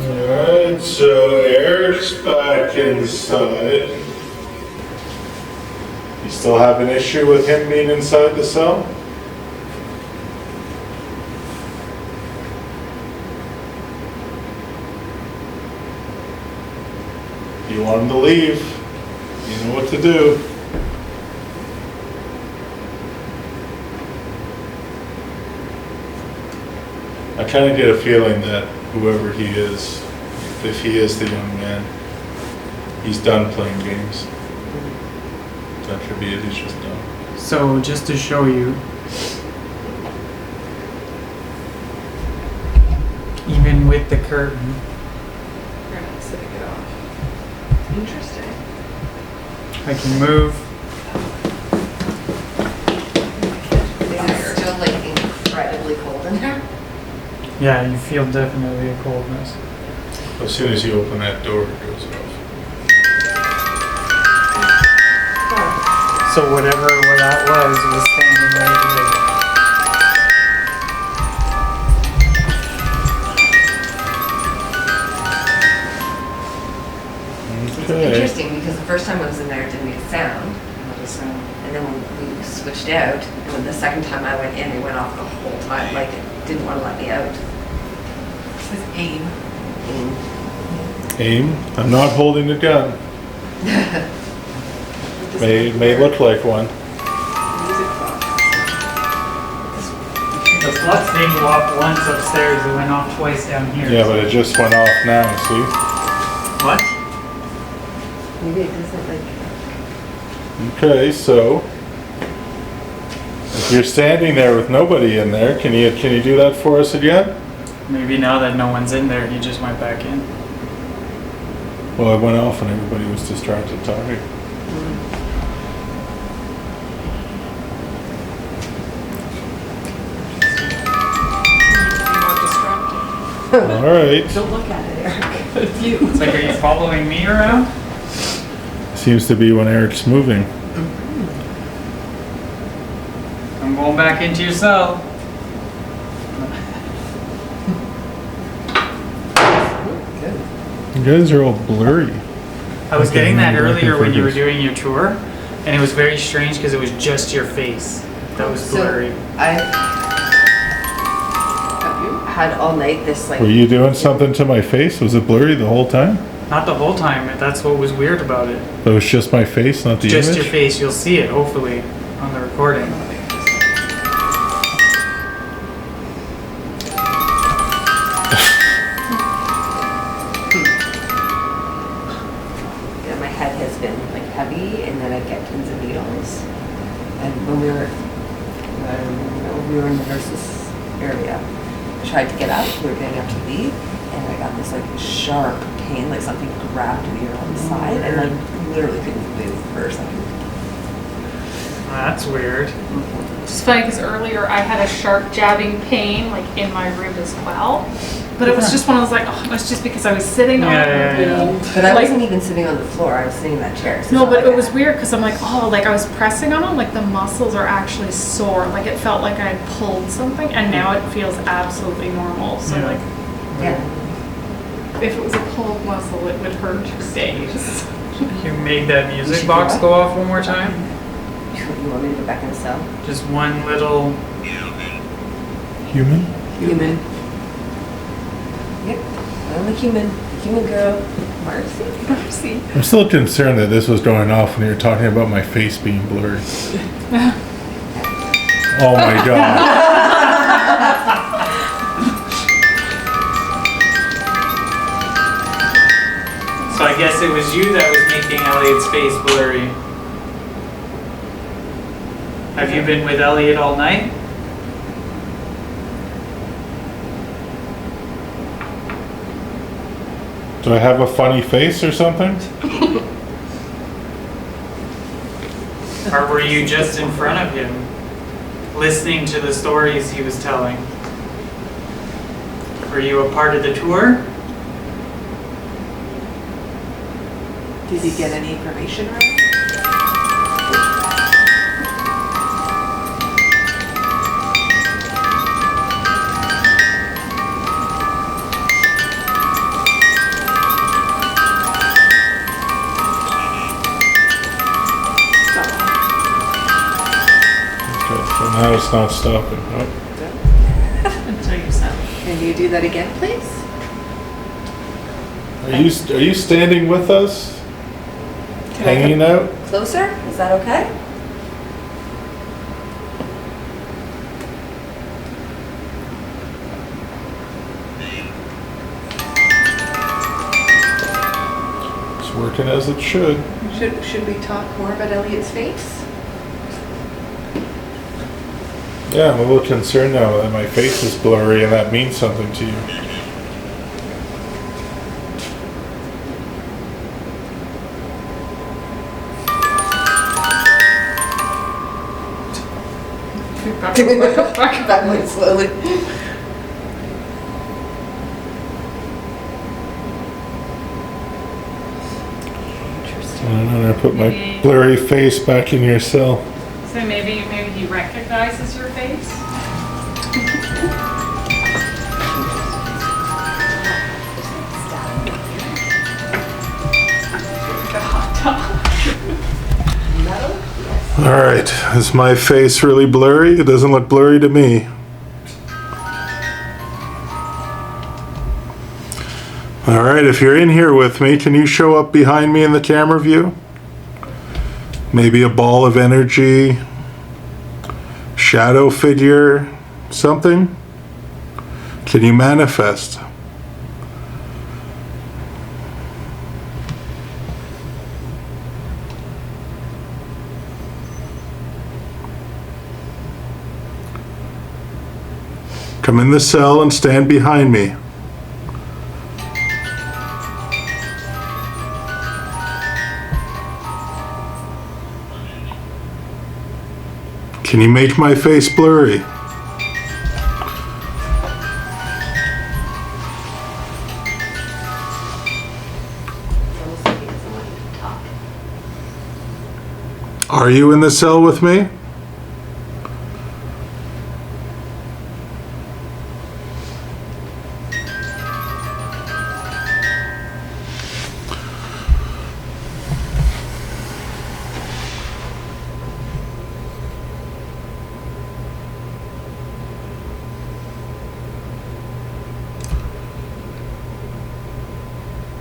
Alright, so Eric's back inside. You still have an issue with him being inside the cell? You want him to leave. You know what to do. I kind of get a feeling that whoever he is, if he is the young man, he's done playing games. That could be it, he's just done. So just to show you, he with the curtain. We're not sitting it off. Interesting. I can move. It's still like incredibly cold in there. Yeah, you feel definitely a coldness. As soon as you open that door, it goes off. So whatever that was standing right It's Okay. interesting because the first time I was in there, it didn't make a sound. here. Not a sound. And then when we switched out, and when the second time I went in, it went off the whole time. Like it didn't want to let me out. This is AIM. And Aim. I'm not holding a gun. May look like one. Music box. The flux didn't go off once upstairs, it went off twice down here. Yeah, but it just went off now, see? What? maybe it doesn't like. Okay, so if you're standing there with nobody in there, can you do that for us again? Maybe now that no one's in there, he just went back in. Well, it went off and everybody was distracted talking. All right. Don't look at it, Eric. It's you. It's like, are you following me around? Seems to be when Eric's moving. I'm going back into your cell. You guys are all blurry. I was Okay, getting that maybe I can earlier when you were focus. doing your tour, and it was very strange because it was just your face that was blurry. So I had all night this like. Were you doing something to my face? Was it blurry the whole time? Not the whole time, that's what was weird about it. But it was just my face, not the Just image? your face, you'll see it hopefully on the recording. Yeah, my head has been like heavy, and then I'd get pins and needles. And when we were in the nurses area, I tried to get up. We were getting up to leave, and I got this like sharp pain, like something grabbed me around the side, and I literally couldn't move for a second. That's weird. It's funny because earlier I had a sharp jabbing pain like in my rib as well. But it was just one of those like, oh, it was just because I was sitting on Yeah. But I Like- wasn't even sitting on the floor. I was sitting in that chair. So No, it's not but like it was weird because I'm like, oh, like I was pressing on them, like the muscles are actually sore. Like it felt like I had pulled something, and now it feels absolutely normal. So Yeah. like, Yeah. if it was a pulled muscle, it would hurt for days. You made that You music should box do go off one more time? You want me to go back in the cell? Just one little. Human? Human. Yep. I'm a human girl. Marcy. Mercy. I'm still concerned that this was going off when you were talking about my face being blurry. Oh my god. So I guess it was you that was making Elliot's face blurry. Have you been with Elliot all night? Do I have a funny face or something? Or were you just in front of him, listening to the stories he was telling? Were you a part of the tour? Did you get any information around? Okay, so now it's not stopping. Oh. Until you sound. Can you do that again, please? Are you standing with us? Can I Hanging out? Closer? Is that okay? It's working as it should. Should we talk more about Elliot's face? Yeah, I'm a little concerned now that my face is blurry and that means something to you. Backwards slowly. And then I put my Maybe- blurry face back in your cell. So maybe he recognizes your face. All right, is my face really blurry? It doesn't look blurry to me. All right, if you're in here with me, can you show up behind me in the camera view? Maybe a ball of energy, shadow figure, something? Can you manifest? Come in the cell and stand behind me. Can you make my face blurry? Almost like he doesn't want you to talk. Are you in the cell with me?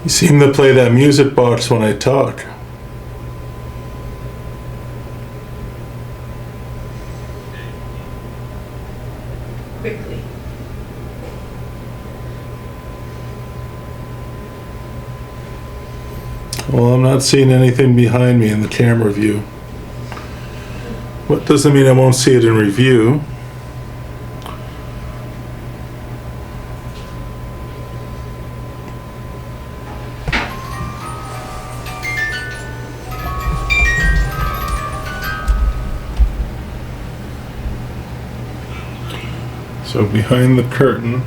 You seem to play that music box when I talk. Quickly. Well, I'm not seeing anything behind me in the camera view. What doesn't mean I won't see it in review. So behind the curtain,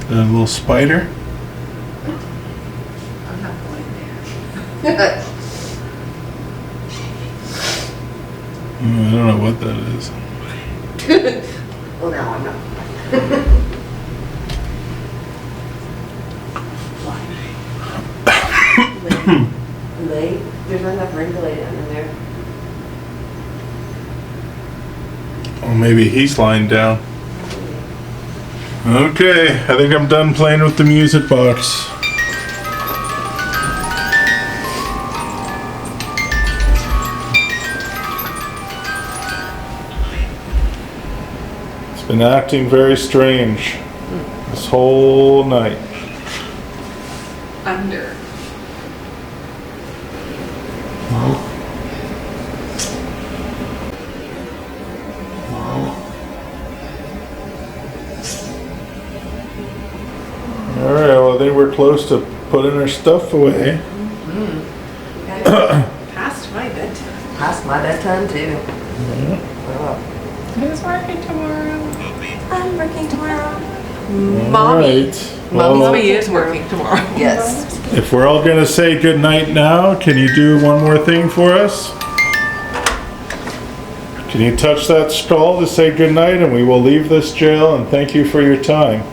and a little spider. I'm not going there. I don't know what that is. Well, now I'm not. Lay? There's not enough room to lay down in there. Or maybe he's lying down. Okay, I think I'm done playing with the music box. It's been acting very strange this whole night. Under. Alright, well I think we're close to putting our stuff away. Past my bedtime. Past my bedtime, too. Oh. Who's working tomorrow? I'm working tomorrow. Mommy. Alright, Mommy's well, Mommy is working tomorrow. Yes. if we're all gonna say goodnight now, can you do one more thing for us? Can you touch that skull to say goodnight, and we will leave this jail and thank you for your time.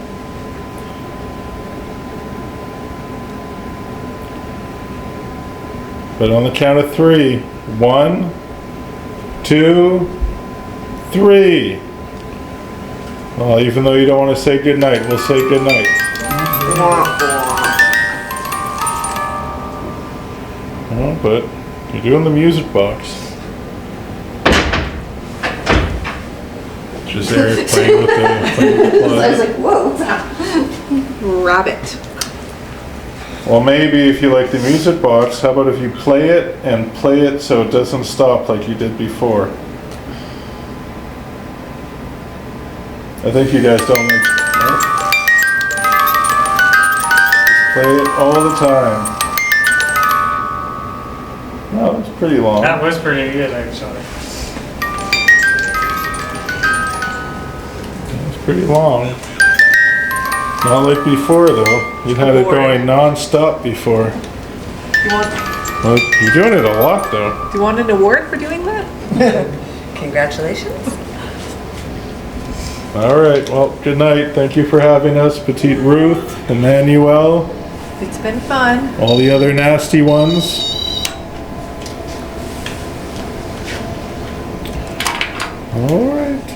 But on the count of 3, 1, 2, 3. Well, even though you don't want to say goodnight, we'll say goodnight. Oh, but you're doing the music box. Just Eric playing with the I was plug. like, whoa, what's that? Rabbit. Well, maybe if you like the music box, how about if you play it and play it so it doesn't stop like you did before? I think you guys don't like. Right? Play it all the time. No, it's pretty long. That was pretty good, actually. It's pretty long. Not like before though. You had it going non-stop before. You want, Well, you're doing it a lot though. do you want an award for doing that? Congratulations. All right, well, good night. Thank you for having us, Petite Ruth, Emmanuel, It's been fun. all the other nasty ones. All right.